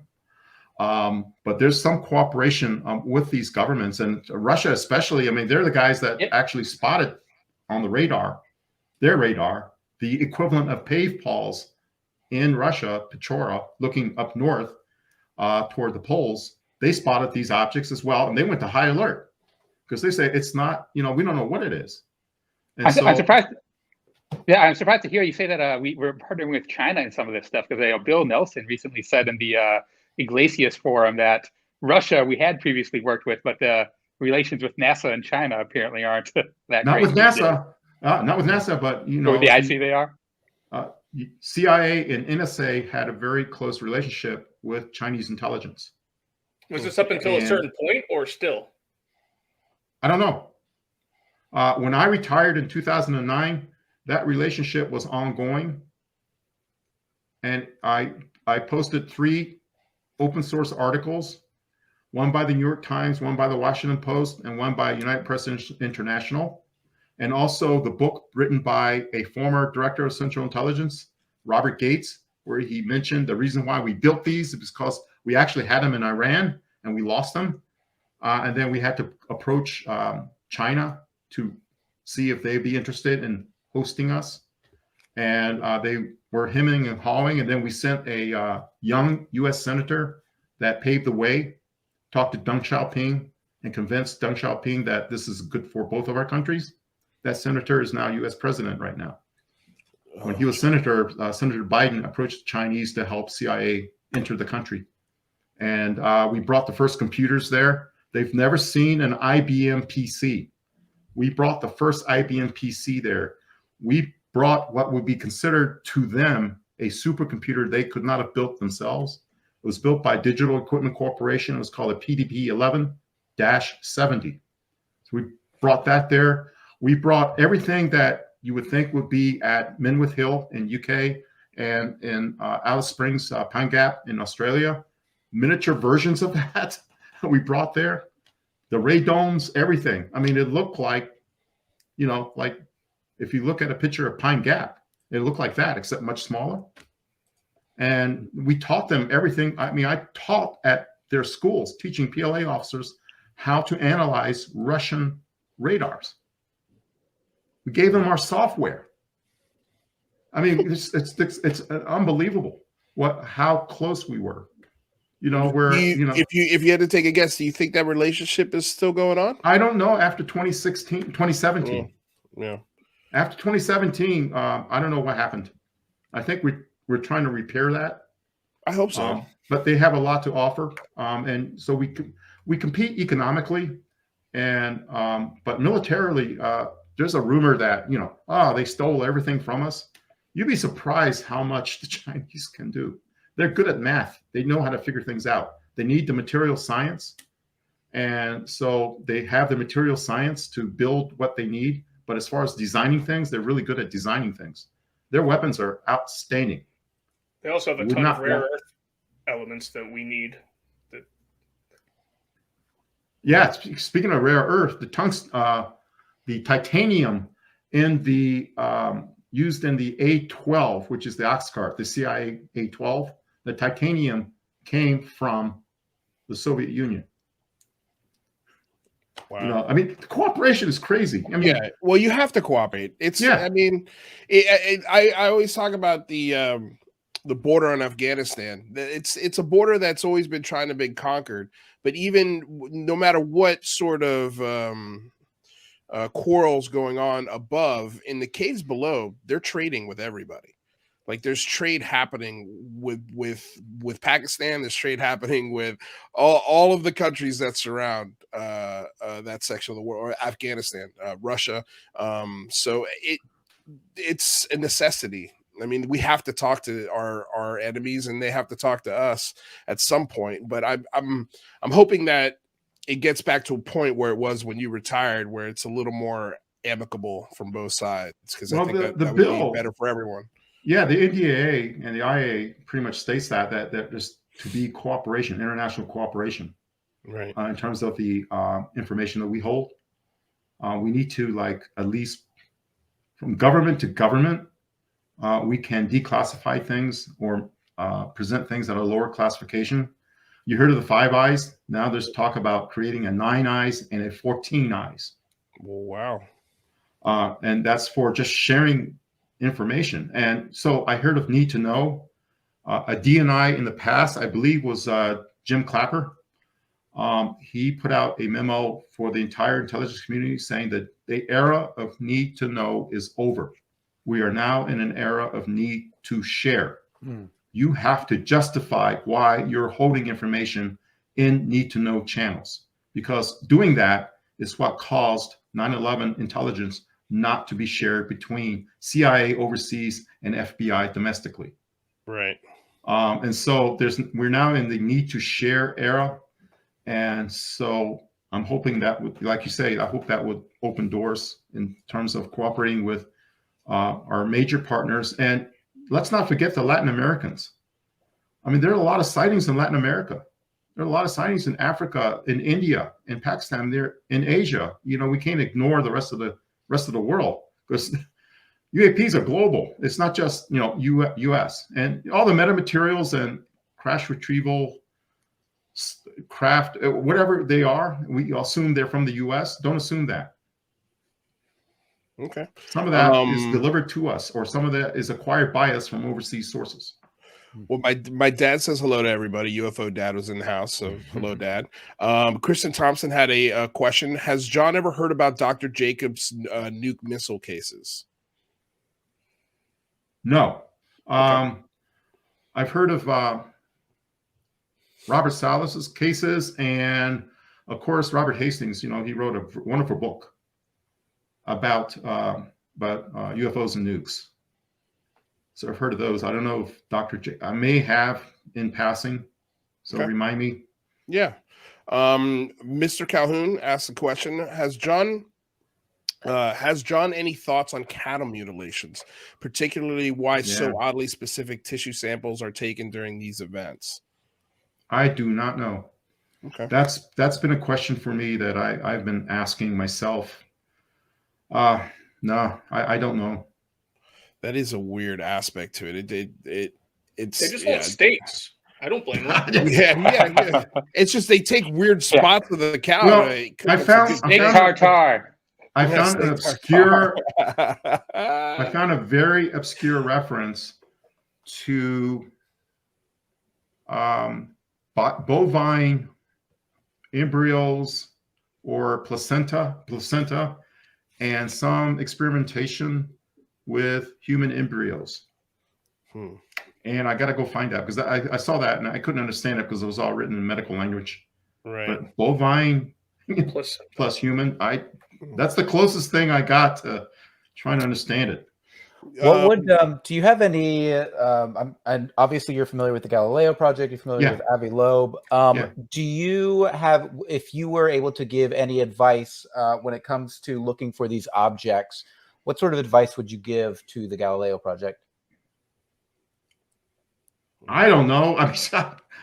But there's some cooperation with these governments, and Russia especially. I mean, they're the guys that actually spotted on the radar, their radar, the equivalent of pave poles in Russia, Pechora, looking up north toward the poles. They spotted these objects as well, and they went to high alert because they say it's not, you know, we don't know what it is. And I'm surprised. Yeah, I'm surprised to hear you say that we're partnering with China in some of this stuff, because Bill Nelson recently said in the Iglesias forum that Russia we had previously worked with, but the relations with NASA and China apparently aren't that not great. With NASA. Not with NASA, but you know, with the IC they are. CIA and NSA had a very close relationship with Chinese intelligence. Was this up until a certain point, or still? I don't know. When I retired in 2009, that relationship was ongoing, and I posted 3 open source articles, one by the New York Times, one by the Washington Post, and one by United Press International. And also the book written by a former director of Central Intelligence, Robert Gates, where he mentioned the reason why we built these is because we actually had them in Iran and we lost them. And then we had to approach China to see if they'd be interested in hosting us. And they were hemming and hawing. And then we sent a young US senator that paved the way, talked to Deng Xiaoping and convinced Deng Xiaoping that this is good for both of our countries. That senator is now U.S. president right now. When he was senator, Senator Biden approached the Chinese to help CIA enter the country. And we brought the first computers there. They've never seen an IBM PC. We brought the first IBM PC there. We brought what would be considered to them a supercomputer they could not have built themselves. It was built by Digital Equipment Corporation. It was called a PDP-11-70. So we brought that there. We brought everything that you would think would be at Menwith Hill in UK and in Alice Springs, Pine Gap in Australia. Miniature versions of that we brought there. The ray domes, everything. I mean, it looked like, you know, like if you look at a picture of Pine Gap, it looked like that, except much smaller. And we taught them everything. I mean, I taught at their schools, teaching PLA officers how to analyze Russian radars. We gave them our software. I mean, it's unbelievable how close we were. You know, where if you had to take a guess, do you think that relationship is still going on? I don't know. After 2017. Yeah. After 2017, I don't know what happened. I think we're trying to repair that. I hope so. But they have a lot to offer, and so we compete economically, and but militarily. There's a rumor that, you know, they stole everything from us. You'd be surprised how much the Chinese can do. They're good at math. They know how to figure things out. They need the material science. And so they have the material science to build what they need. But as far as designing things, they're really good at designing things. Their weapons are outstanding. They also have a ton of rare earth elements that we need. Yeah, speaking of rare earth, the titanium in the used in the A-12, which is the Oxcart, the CIA A-12, the titanium came from the Soviet Union. Wow. You know, I mean, cooperation is crazy. I mean, yeah, well, you have to cooperate. It's, I mean, I always talk about the border in Afghanistan. It's a border that's always been trying to be conquered. But even no matter what sort of quarrels going on above, in the caves below, they're trading with everybody. Like there's trade happening with Pakistan. There's trade happening with all of the countries that surround that section of the world, or Afghanistan, Russia. So it's a necessity. I mean, we have to talk to our enemies, and they have to talk to us at some point. But I'm hoping that it gets back to a point where it was when you retired, where it's a little more amicable from both sides, because I think that would be better for everyone. Yeah, the NDAA and the IA pretty much states that there's to be cooperation, international cooperation, right? In terms of the information that we hold, we need to, like, at least from government to government, we can declassify things or present things at a lower classification. You heard of the 5 eyes? Now there's talk about creating a 9 eyes and a 14 eyes. Well, wow. And that's for just sharing information. And so I heard of need to know. A DNI in the past, I believe, was Jim Clapper. He put out a memo for the entire intelligence community saying that the era of need to know is over. We are now in an era of need to share. You have to justify why you're holding information in need to know channels, because doing that is what caused 9/11 intelligence not to be shared between CIA overseas and FBI domestically. Right. And so we're now in the need to share era. And so I'm hoping that would, like you say, I hope that would open doors in terms of cooperating with our major partners. And let's not forget the Latin Americans. I mean, there are a lot of sightings in Latin America. There are a lot of sightings in Africa, in India, in Pakistan, there in Asia. You know, we can't ignore the rest of the world, because UAPs are global. It's not just, you know, US. And all the metamaterials and crash retrieval craft, whatever they are, we assume they're from the US. Don't assume that. Okay. Some of that is delivered to us, or some of that is acquired by us from overseas sources. Well, my dad says hello to everybody. UFO dad was in the house, so hello, Dad. Kristen Thompson had a question. Has John ever heard about Dr. Jacobs' nuke missile cases? No. Okay. I've heard of Robert Salas's cases, and of course Robert Hastings. You know, he wrote a wonderful book about UFOs and nukes. So I've heard of those. I don't know if I may have in passing. So remind me. Yeah. Mr. Calhoun asked the question: Has John any thoughts on cattle mutilations, particularly why so oddly specific tissue samples are taken during these events? I do not know. Okay. That's been a question for me that I've been asking myself. No, I don't know. That is a weird aspect to it. It's they just want steaks. I don't blame them. yeah. It's just they take weird spots of the cow. Well, I found an obscure. I found a very obscure reference to bovine embryos or placenta, and some experimentation with human embryos. And I got to go find that, because I saw that and I couldn't understand it because it was all written in medical language. Right. But bovine plus human, that's the closest thing I got to trying to understand it. What would do you have any? And obviously you're familiar with the Galileo project. You're familiar with Avi Loeb. Do you have, if you were able to give any advice when it comes to looking for these objects, what sort of advice would you give to the Galileo project? I don't know. I mean,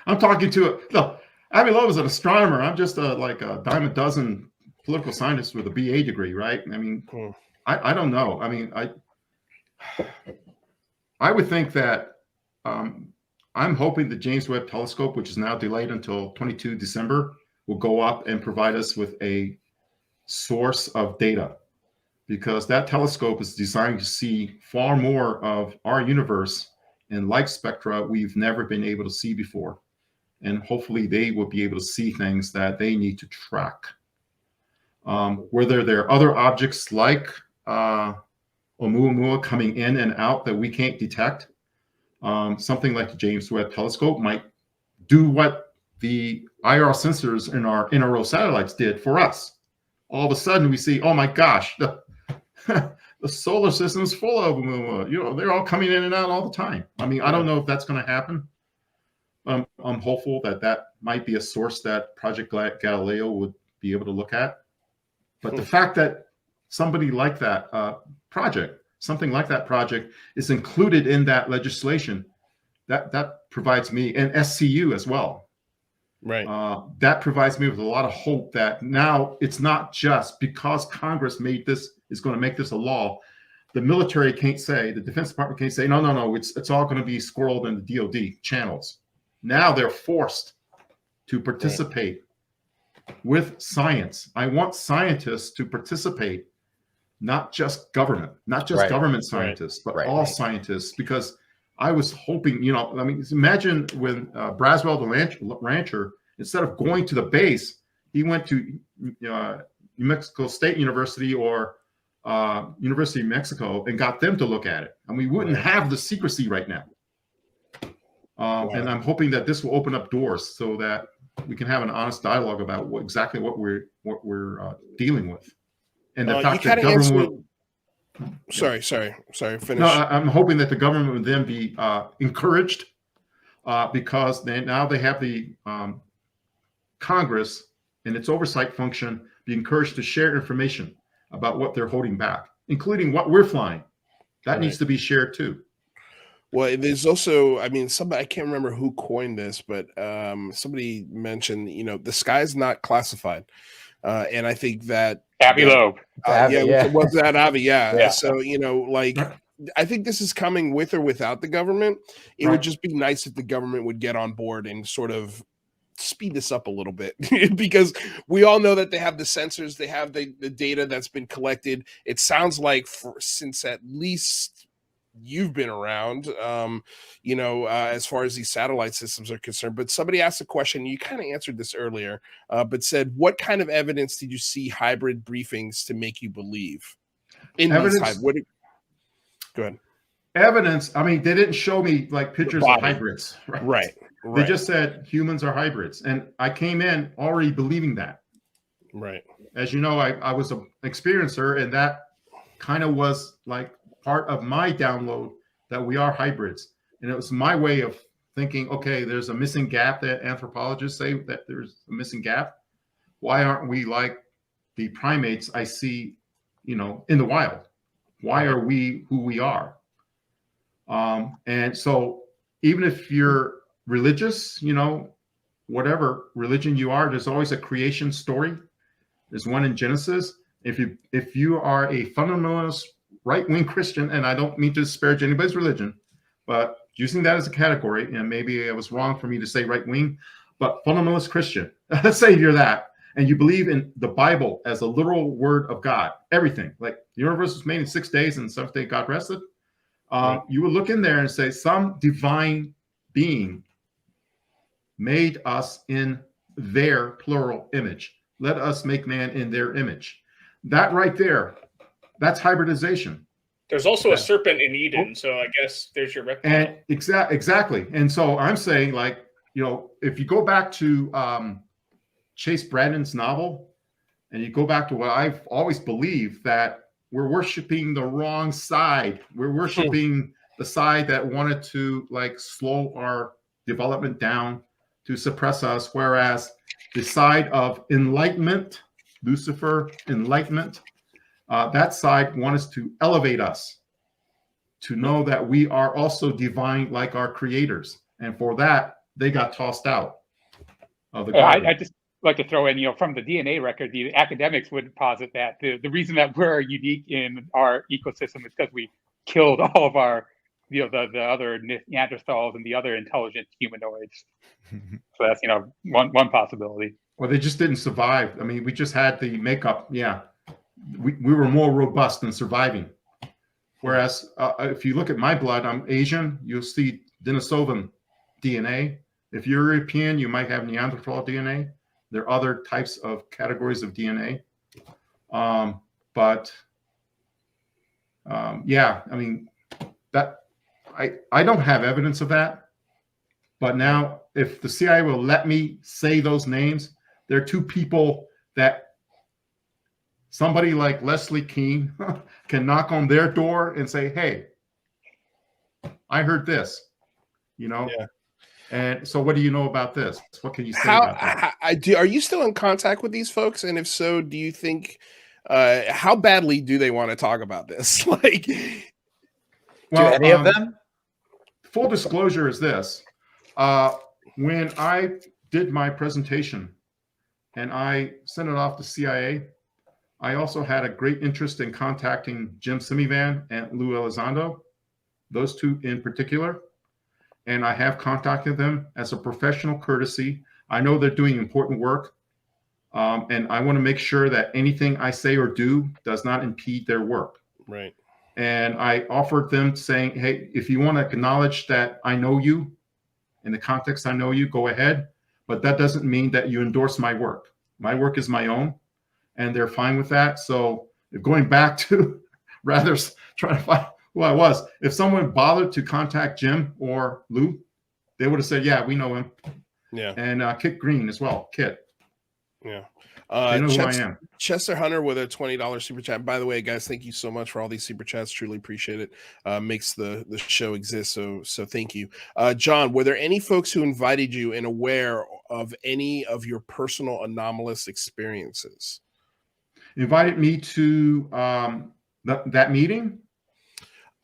I'm talking to look. Avi Loeb is an astronomer. I'm just like a dime a dozen political scientist with a BA degree, right? I mean, I don't know. I mean, I would think that I'm hoping the James Webb Telescope, which is now delayed until 22 December, will go up and provide us with a source of data, because that telescope is designed to see far more of our universe and light spectra we've never been able to see before. And hopefully they will be able to see things that they need to track. Whether there are other objects like Oumuamua coming in and out that we can't detect, something like the James Webb Telescope might do what the IR sensors in our NRO satellites did for us. All of a sudden we see, oh my gosh, the solar system is full of Oumuamua. You know, they're all coming in and out all the time. I mean, I don't know if that's going to happen. I'm hopeful that that might be a source that Project Galileo would be able to look at. But the fact that somebody like that something like that project is included in that legislation, that provides me, and SCU as well. Right. That provides me with a lot of hope that now it's not just because Congress is going to make this a law. The military can't say, the Defense Department can't say, no, it's all going to be squirreled in the DoD channels. Now they're forced to participate with science. I want scientists to participate, not just government, government scientists, but all scientists, because I was hoping, you know, I mean, imagine when Braswell the rancher, instead of going to the base, he went to New Mexico State University or University of Mexico and got them to look at it. And we wouldn't have the secrecy right now. And I'm hoping that this will open up doors so that we can have an honest dialogue about exactly what we're dealing with. And the fact that government. Sorry. Finish. No, I'm hoping that the government would then be encouraged because now they have the Congress and its oversight function be encouraged to share information about what they're holding back, including what we're flying. That needs to be shared too. Well, there's also, I mean, somebody, I can't remember who coined this, but somebody mentioned, you know, the sky's not classified. And I think that Avi Loeb. Was that Avi? Yeah. So, you know, like, I think this is coming with or without the government. It would just be nice if the government would get on board and sort of speed this up a little bit, because we all know that they have the sensors, they have the data that's been collected. It sounds like since at least you've been around, you know, as far as these satellite systems are concerned. But somebody asked a question, you kind of answered this earlier, but said, what kind of evidence did you see hybrid briefings to make you believe in evidence? Go ahead. Evidence. I mean, they didn't show me like pictures of hybrids. Right. They just said humans are hybrids. And I came in already believing that. Right. As you know, I was an experiencer, and that kind of was like part of my download that we are hybrids. And it was my way of thinking, okay, there's a missing gap that anthropologists say that there's a missing gap. Why aren't we like the primates I see, you know, in the wild? Why are we who we are? And so even if you're religious, you know, whatever religion you are, there's always a creation story. There's one in Genesis. If you are a fundamentalist right-wing Christian, and I don't mean to disparage anybody's religion, but using that as a category, and maybe it was wrong for me to say right-wing, but fundamentalist Christian, let's say you're that, and you believe in the Bible as a literal word of God, everything, like the universe was made in 6 days and the seventh day God rested, you would look in there and say some divine being made us in their plural image. Let us make man in their image. That right there, that's hybridization. There's also a serpent in Eden, so I guess there's your record. And exactly. And so I'm saying, like, you know, if you go back to Chase Brandon's novel, and you go back to what I've always believed, that we're worshiping the wrong side. We're worshiping the side that wanted to like slow our development down, to suppress us, whereas the side of enlightenment, Lucifer, enlightenment, that side wants to elevate us, to know that we are also divine like our creators. And for that, they got tossed out of the garden. I just like to throw in, from the DNA record, the academics would posit that the reason that we're unique in our ecosystem is because we killed all of our, the other Neanderthals and the other intelligent humanoids. So that's, one possibility. Well, they just didn't survive. I mean, we just had the makeup. Yeah. We were more robust in surviving. Whereas if you look at my blood, I'm Asian, you'll see Denisovan DNA. If you're European, you might have Neanderthal DNA. There are other types of categories of DNA. Yeah, I mean, that I don't have evidence of that. But now, if the CIA will let me say those names, there are two people that somebody like Leslie Kean can knock on their door and say, hey, I heard this, Yeah. And so what do you know about this? What can you say about that? Are you still in contact with these folks? And if so, do you think, how badly do they want to talk about this? Like, well, do any of them? Full disclosure is this. When I did my presentation and I sent it off to CIA, I also had a great interest in contacting Jim Simivan and Lou Elizondo, those two in particular. And I have contacted them as a professional courtesy. I know they're doing important work. And I want to make sure that anything I say or do does not impede their work. Right. And I offered them saying, hey, if you want to acknowledge that I know you, in the context I know you, go ahead. But that doesn't mean that you endorse my work. My work is my own. And they're fine with that. So going back to rather trying to find who I was, if someone bothered to contact Jim or Lou, they would have said, yeah, we know him. Yeah. And Kit Green as well, Kit. Yeah. They know who I am. Chester Hunter with a $20 super chat. By the way, guys, thank you so much for all these super chats. Truly appreciate it. Makes the show exist. So thank you. John, were there any folks who invited you and aware of any of your personal anomalous experiences? Invited me to that meeting?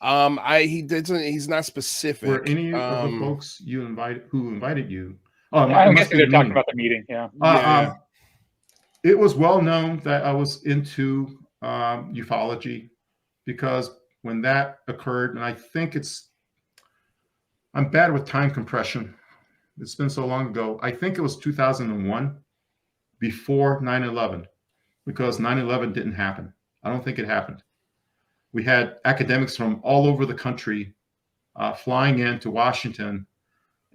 He's not specific. Were any of the folks who invited you? Oh, I'm guessing they're talking about the meeting. Yeah. It was well known that I was into ufology, because when that occurred, and I think I'm bad with time compression. It's been so long ago. I think it was 2001, before 9/11, because 9/11 didn't happen. I don't think it happened. We had academics from all over the country flying into Washington,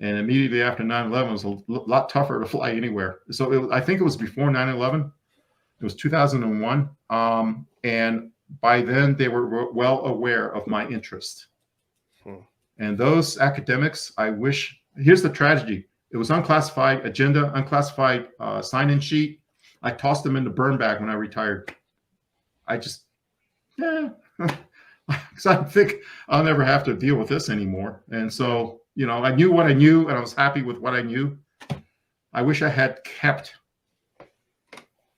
and immediately after 9/11, it was a lot tougher to fly anywhere. So I think it was before 9/11. It was 2001. And by then, they were well aware of my interest. And those academics, here's the tragedy. It was unclassified agenda, unclassified sign-in sheet. I tossed them in the burn bag when I retired. Because I think I'll never have to deal with this anymore. And so, I knew what I knew, and I was happy with what I knew. I wish I had kept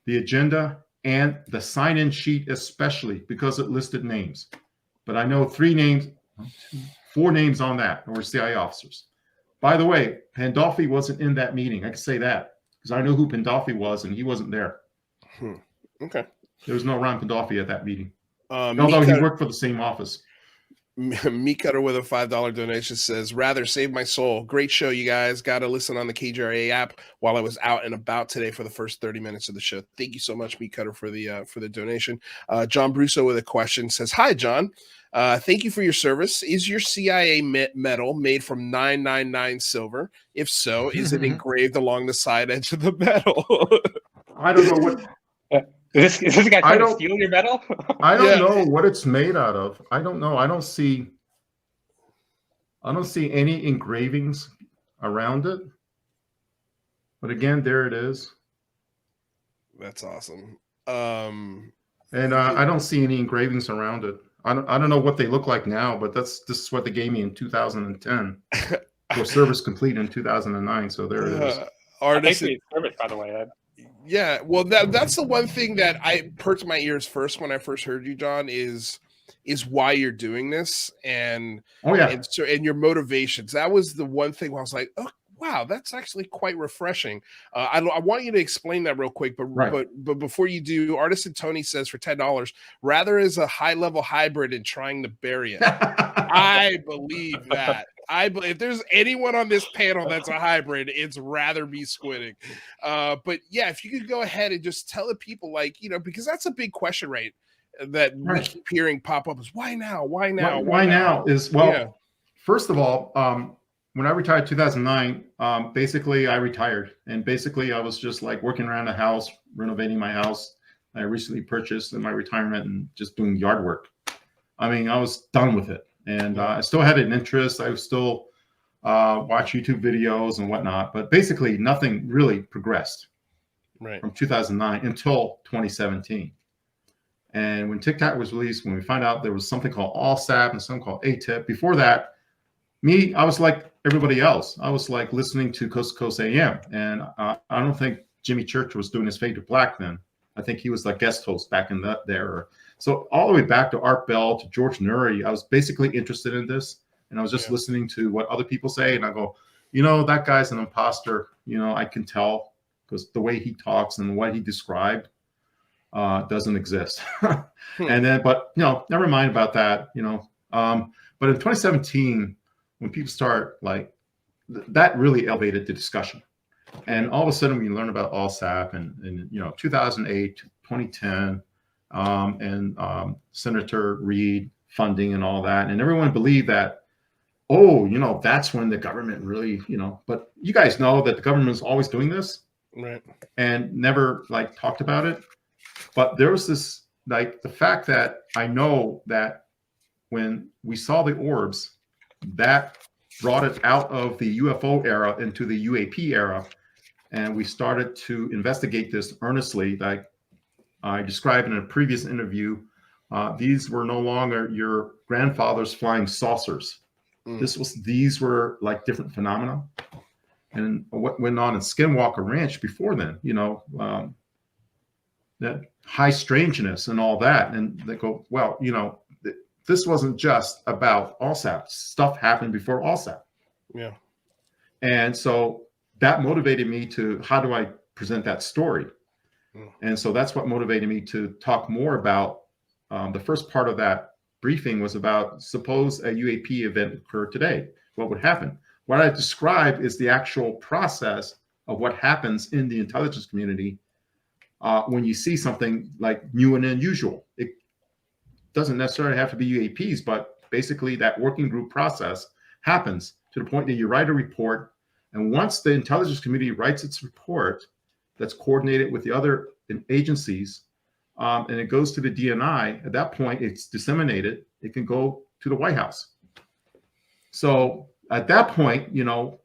the agenda and the sign-in sheet, especially because it listed names. But I know 4 names on that were CIA officers. By the way, Pandolfi wasn't in that meeting. I can say that because I know who Pandolfi was, and he wasn't there. Okay. There was no Ron Pandolfi at that meeting. Although he worked for the same office. Meat Cutter with a $5 donation says, rather save my soul. Great show, you guys. Got to listen on the KGRA app while I was out and about today for the first 30 minutes of the show. Thank you so much, Meat Cutter, for the donation. John Brusso with a question says, hi, John. Thank you for your service. Is your CIA medal made from 999 silver? If so, is it engraved along the side edge of the medal? I don't know what... Is this guy trying to steal your medal? I don't know what it's made out of. I don't know. I don't see any engravings around it. But again, there it is. That's awesome. And I don't see any engravings around it. I don't know what they look like now, but this is what they gave me in 2010 for service complete in 2009. So there it is. Thanks for your service, by the way, Ed. Yeah, well, that's the one thing that I perked my ears first when I first heard you, John, is why you're doing this and and your motivations. That was the one thing where I was like, oh wow, that's actually quite refreshing. I want you to explain that real quick, but before you do, Artisan Tony says for $10, rather is a high level hybrid and trying to bury it. I believe that. If there's anyone on this panel that's a hybrid, it's rather be squidding. But yeah, if you could go ahead and just tell the people, like, because that's a big question, right? That we keep hearing pop up is why now? Why now? Why now is, well, first of all, when I retired in 2009, basically I retired, and basically I was just like working around the house, renovating my house. I recently purchased in my retirement and just doing yard work. I mean, I was done with it. And I still had an interest. I was still watch YouTube videos and whatnot, but basically nothing really progressed from 2009 until 2017. And when TikTok was released, when we found out there was something called AllSap and something called ATIP, before that, I was like everybody else. I was like listening to Coast to Coast AM. And I don't think Jimmy Church was doing his Fade to Black then. I think he was like guest host back in that era. So all the way back to Art Bell, to George Nuri, I was basically interested in this. And I was just listening to what other people say. And I go, that guy's an imposter. I can tell because the way he talks and what he described doesn't exist. And then, but, never mind about that, but in 2017, when people start like, that really elevated the discussion. And all of a sudden we learn about AllSap and 2008, 2010, and Senator Reid funding and all that. And everyone believed that, that's when the government really, but you guys know that the government is always doing this and never like talked about it. But there was this, like the fact that I know that when we saw the orbs, that brought it out of the UFO era into the UAP era. And we started to investigate this earnestly. Like I described in a previous interview, these were no longer your grandfather's flying saucers. These were like different phenomena. And what went on in Skinwalker Ranch before then, that high strangeness and all that. And they go, well, this wasn't just about AllSap. Stuff happened before AllSap. Yeah. And so that motivated me to, how do I present that story? And so that's what motivated me to talk more about, the first part of that briefing was about, suppose a UAP event occurred today, what would happen? What I described is the actual process of what happens in the intelligence community when you see something like new and unusual. It doesn't necessarily have to be UAPs, but basically that working group process happens to the point that you write a report. And once the intelligence community writes its report that's coordinated with the other agencies, and it goes to the DNI, at that point, it's disseminated. It can go to the White House. So at that point, now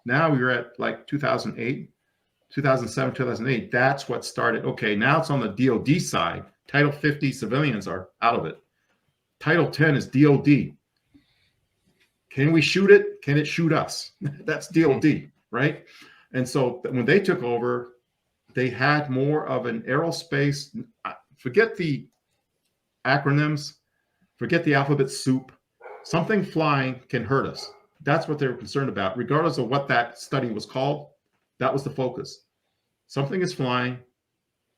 we're at like 2008, 2007, 2008. That's what started. Okay, now it's on the DOD side. Title 50 civilians are out of it. Title 10 is DOD. Can we shoot it? Can it shoot us? That's DOD, right? And so when they took over, they had more of an aerospace, forget the acronyms, forget the alphabet soup. Something flying can hurt us. That's what they were concerned about. Regardless of what that study was called, that was the focus. Something is flying.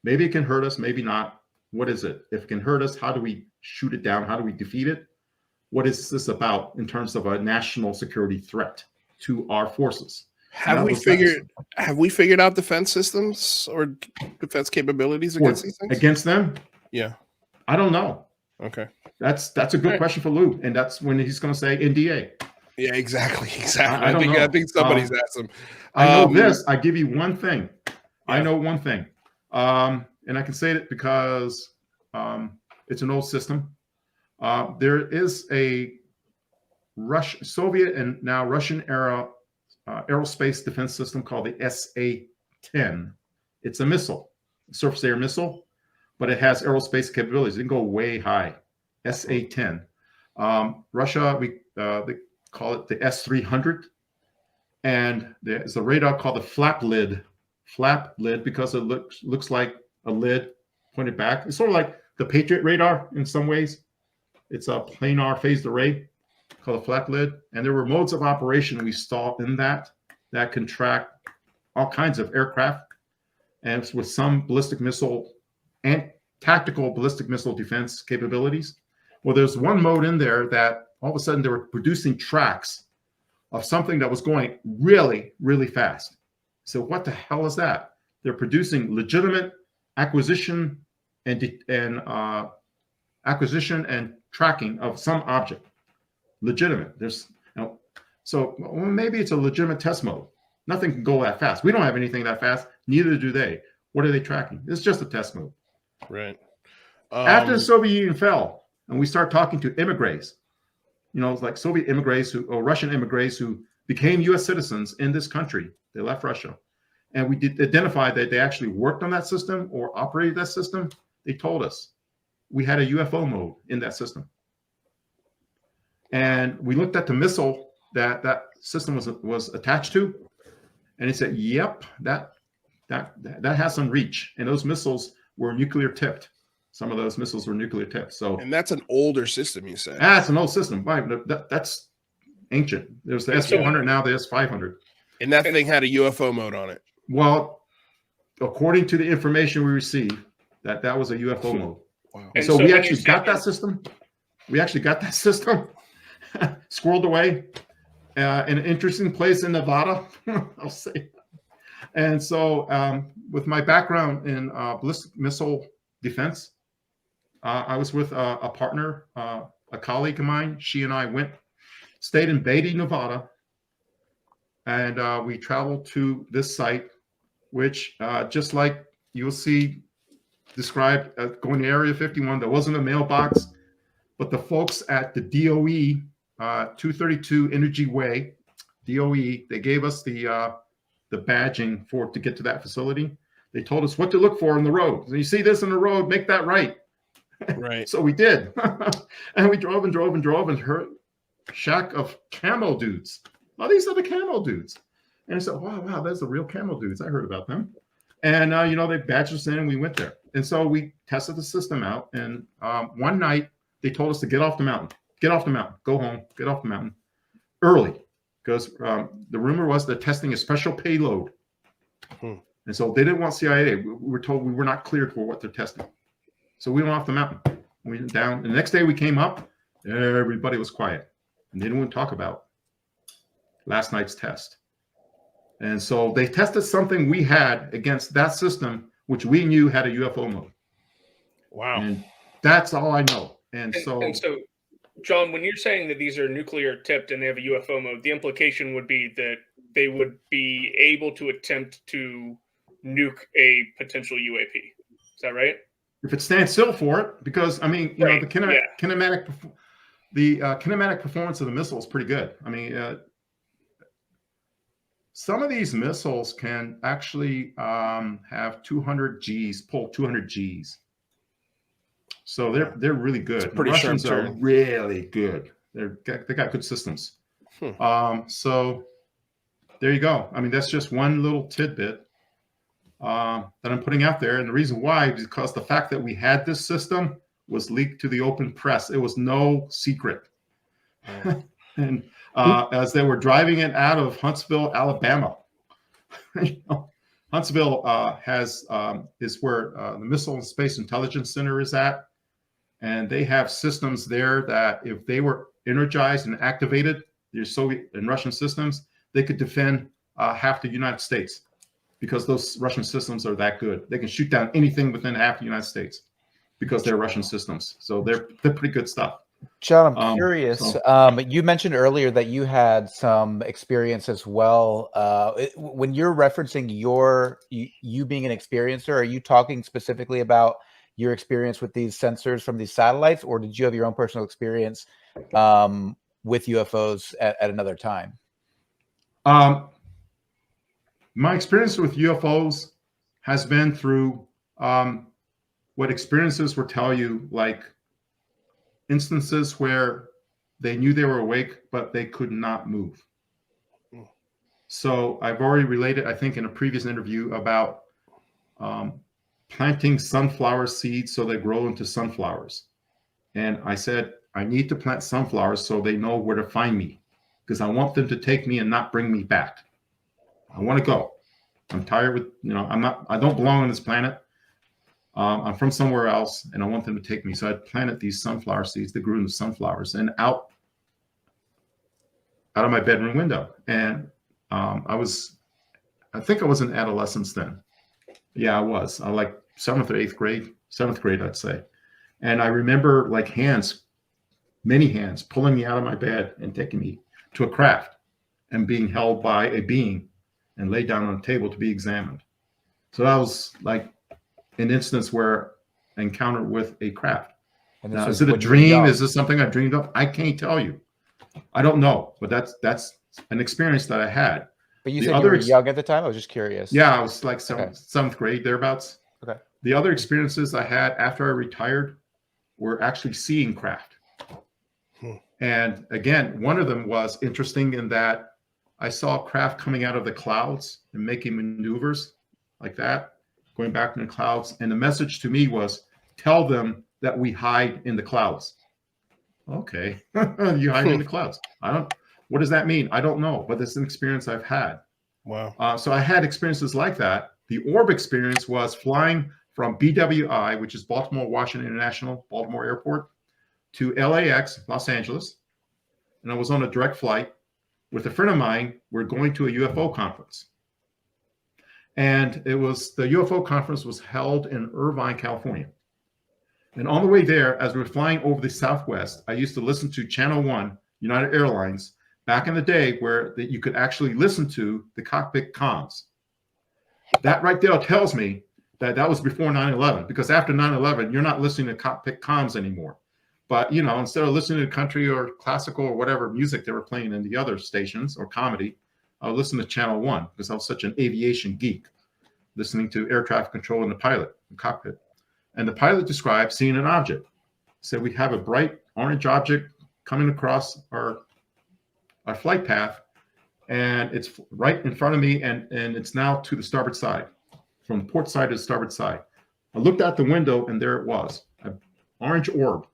Maybe it can hurt us, maybe not. What is it? If it can hurt us, how do we shoot it down? How do we defeat it? What is this about in terms of a national security threat to our forces? Have we figured out defense systems or defense capabilities against these things? Against them? Yeah. I don't know. Okay. That's a good question for Lou. And that's when he's going to say NDA. Yeah, exactly. I think somebody's asked him. I know this. I give you one thing. Yeah. I know one thing. And I can say it because it's an old system. There is a Soviet and now Russian era aerospace defense system called the SA-10. It's a missile, surface air missile. but it has aerospace capabilities. It can go way high, SA-10. Russia, they call it the S-300, and there's a radar called the flap lid, because it looks like a lid pointed back. It's sort of like the Patriot radar in some ways. It's a planar phased array called a flap lid, and there were modes of operation we saw in that can track all kinds of aircraft, and with some ballistic missile and tactical ballistic missile defense capabilities. Well, there's one mode in there that all of a sudden they were producing tracks of something that was going really, really fast. So what the hell is that? They're producing legitimate acquisition and tracking of some object. Legitimate. So maybe it's a legitimate test mode. Nothing can go that fast. We don't have anything that fast. Neither do they. What are they tracking? It's just a test mode. Right. After the Soviet Union fell, and we start talking to immigrants, like Soviet immigrants or Russian immigrants who became U.S. citizens in this country. They left Russia. And we did identify that they actually worked on that system or operated that system. They told us we had a UFO mode in that system. And we looked at the missile that system was attached to, and it said, yep, that has some reach. And those missiles were nuclear tipped. Some of those missiles were nuclear tipped. And that's an older system, you said. That's an old system. That's ancient. There's the S-400 now, the S-500. And that thing had a UFO mode on it. Well, according to the information we received, that was a UFO mode. Wow. And so we actually got that system. Squirreled away in an interesting place in Nevada, I'll say. And so with my background in ballistic missile defense, I was with a partner, a colleague of mine. She and I stayed in Beatty, Nevada, and we traveled to this site, which just like you'll see described going to Area 51, there wasn't a mailbox, but the folks at the DOE, 232 Energy Way, DOE, they gave us the badging to get to that facility. They told us what to look for in the road. So you see this in the road, make that right. Right. So we did. And we drove and heard shack of camo dudes. Oh, these are the camo dudes. And I said, wow, that's the real camo dudes. I heard about them. And, they badged us in and we went there. And so we tested the system out. And one night they told us to get off the mountain. Get off the mountain. Go home. Get off the mountain early. Because the rumor was they're testing a special payload. And so they didn't want CIA. We were told we were not cleared for what they're testing. So we went off the mountain. We went down. And the next day we came up, everybody was quiet. And they didn't want to talk about last night's test. And so they tested something we had against that system, which we knew had a UFO mode. Wow. And that's all I know. And so, John, when you're saying that these are nuclear tipped and they have a UFO mode, the implication would be that they would be able to attempt to nuke a potential UAP. Is that right? If it stands still for it, because the kinematic performance of the missile is pretty good. Some of these missiles can actually have 200 Gs, pull 200 Gs. So they're really good. The Russians are really good. They got good systems. So there you go. That's just one little tidbit that I'm putting out there. And the reason why is because the fact that we had this system was leaked to the open press. It was no secret. And as they were driving it out of Huntsville, Alabama, Huntsville is where the Missile and Space Intelligence Center is at. And they have systems there that if they were energized and activated, the Soviet and Russian systems, they could defend half the United States because those Russian systems are that good. They can shoot down anything within half the United States because they're Russian systems. So they're pretty good stuff. John, I'm curious. You mentioned earlier that you had some experience as well. When you're referencing you being an experiencer, are you talking specifically about your experience with these sensors from these satellites, or did you have your own personal experience with UFOs at another time? My experience with UFOs has been through what experiences will tell you, like instances where they knew they were awake, but they could not move. So I've already related, I think in a previous interview, about planting sunflower seeds so they grow into sunflowers. And I said, I need to plant sunflowers so they know where to find me, because I want them to take me and not bring me back. I want to go. I'm tired with, I don't belong on this planet. I'm from somewhere else, and I want them to take me. So I planted these sunflower seeds that grew into sunflowers, and out of my bedroom window. And I think I was in adolescence then. Yeah, I was. I like 7th grade, I'd say. And I remember like many hands pulling me out of my bed and taking me to a craft and being held by a being and laid down on a table to be examined. So that was like an instance where I encountered with a craft. And now, is it a dream? Is this something I dreamed of? I can't tell you. I don't know, but that's an experience that I had. But you said you were young at the time? I was just curious. Yeah, I was like seventh grade, thereabouts. Okay. The other experiences I had after I retired were actually seeing craft. And again, one of them was interesting in that I saw craft coming out of the clouds and making maneuvers like that, going back in the clouds. And the message to me was, tell them that we hide in the clouds. Okay, you hide in the clouds. What does that mean? I don't know, but it's an experience I've had. Wow. So I had experiences like that. The orb experience was flying from BWI, which is Baltimore Washington International, Baltimore Airport, to LAX, Los Angeles. And I was on a direct flight with a friend of mine. We're going to a UFO conference. And the UFO conference was held in Irvine, California. And on the way there, as we were flying over the Southwest, I used to listen to Channel 1, United Airlines, back in the day where you could actually listen to the cockpit comms. That right there tells me that was before 9/11, because after 9/11, you're not listening to cockpit comms anymore. But, instead of listening to country or classical or whatever music they were playing in the other stations or comedy, I would listen to Channel 1 because I was such an aviation geek, listening to air traffic control and the pilot, the cockpit. And the pilot described seeing an object. He said, we have a bright orange object coming across our flight path, and it's right in front of me, and it's now to the starboard side, from port side to the starboard side. I looked out the window, and there it was, an orange orb.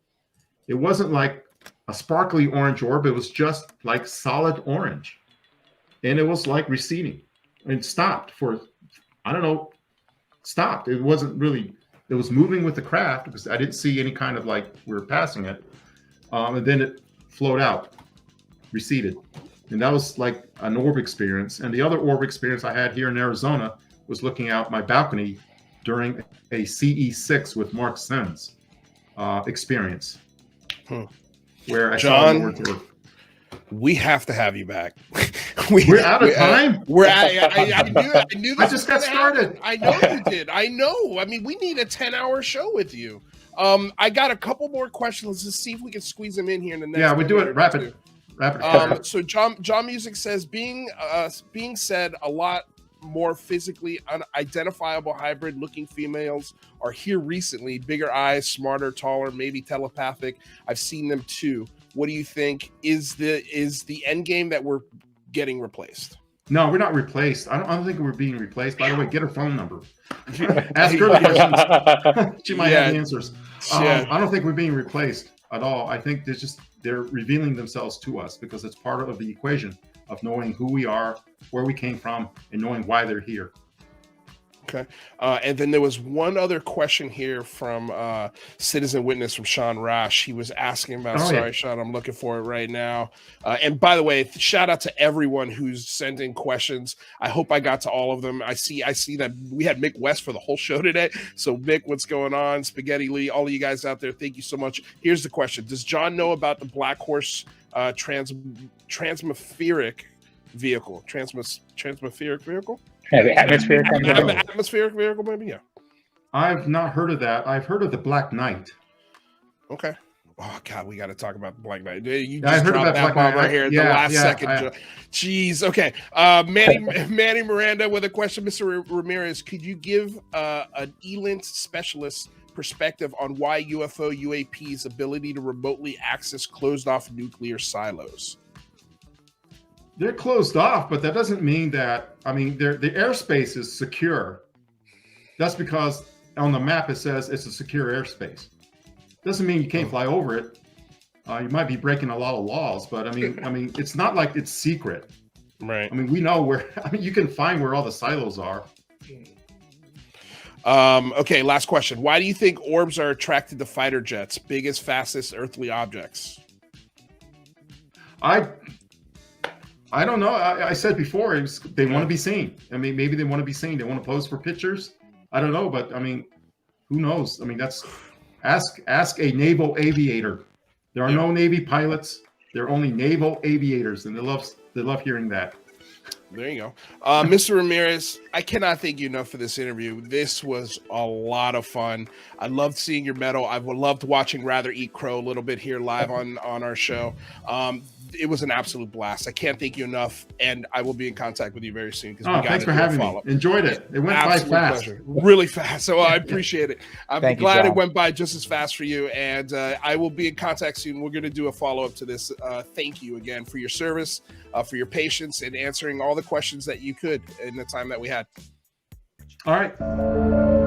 It wasn't like a sparkly orange orb. It was just like solid orange. And it was like receding. And stopped for, stopped. It wasn't really, it was moving with the craft because I didn't see any kind of like we were passing it. And then it flowed out, receded. And that was like an orb experience. And the other orb experience I had here in Arizona was looking out my balcony during a CE6 with Mark Sen's experience. Where I saw the word orb. We have to have you back. We're out of time. I knew this. I just got started. I know you did. I know. I mean, we need a 10-hour show with you. I got a couple more questions. Let's see if we can squeeze them in here in the next. Yeah, we do it rapid. So John Music says, being said, a lot more physically unidentifiable hybrid looking females are here recently. Bigger eyes, smarter, taller, maybe telepathic. I've seen them too. What do you think? Is the end game that we're getting replaced? No, we're not replaced. I don't think we're being replaced. By the way, get her phone number. Ask her the questions. She might have the answers. I don't think we're being replaced at all. I think they're revealing themselves to us because it's part of the equation of knowing who we are, where we came from, and knowing why they're here. Okay. And then there was one other question here from Citizen Witness from Sean Rash. He was asking about, Sean, I'm looking for it right now. And by the way, shout out to everyone who's sending questions. I hope I got to all of them. I see that we had Mick West for the whole show today. So Mick, what's going on? Spaghetti Lee, all of you guys out there, thank you so much. Here's the question. Does John know about the Black Horse transmospheric vehicle? Transmospheric vehicle? Atmospheric vehicle, maybe. Yeah. I've not heard of that. I've heard of the Black Knight. Okay. Oh God, we got to talk about the Black Knight. You just dropped that bomb right here at the last second. Jeez. Okay. Manny Miranda with a question, Mr. Ramirez. Could you give an ELINT specialist perspective on why UFO UAP's ability to remotely access closed off nuclear silos? They're closed off, but that doesn't mean that, I mean, the airspace is secure. That's because on the map it says it's a secure airspace. Doesn't mean you can't fly over it. You might be breaking a lot of laws, but I mean, it's not like it's secret. Right. I mean, we know where, I mean, you can find where all the silos are. Okay, last question. Why do you think orbs are attracted to fighter jets, biggest, fastest earthly objects? I don't know. I said before, they want to be seen. I mean, maybe they want to be seen. They want to pose for pictures. I don't know, but I mean, who knows? I mean, ask a naval aviator. There are no Navy pilots. They're only naval aviators, and they love hearing that. There you go. Mr. Ramirez, I cannot thank you enough for this interview. This was a lot of fun. I loved seeing your medal. I loved watching Rather Eat Crow a little bit here live on our show. It was an absolute blast. I can't thank you enough, and I will be in contact with you very soon. Thanks for having me. Enjoyed it. It went by fast. Pleasure. Really fast. So I appreciate it. I'm glad it went by just as fast for you, and I will be in contact soon. We're going to do a follow-up to this. Thank you again for your service, for your patience, and answering all the questions that you could in the time that we had. All right.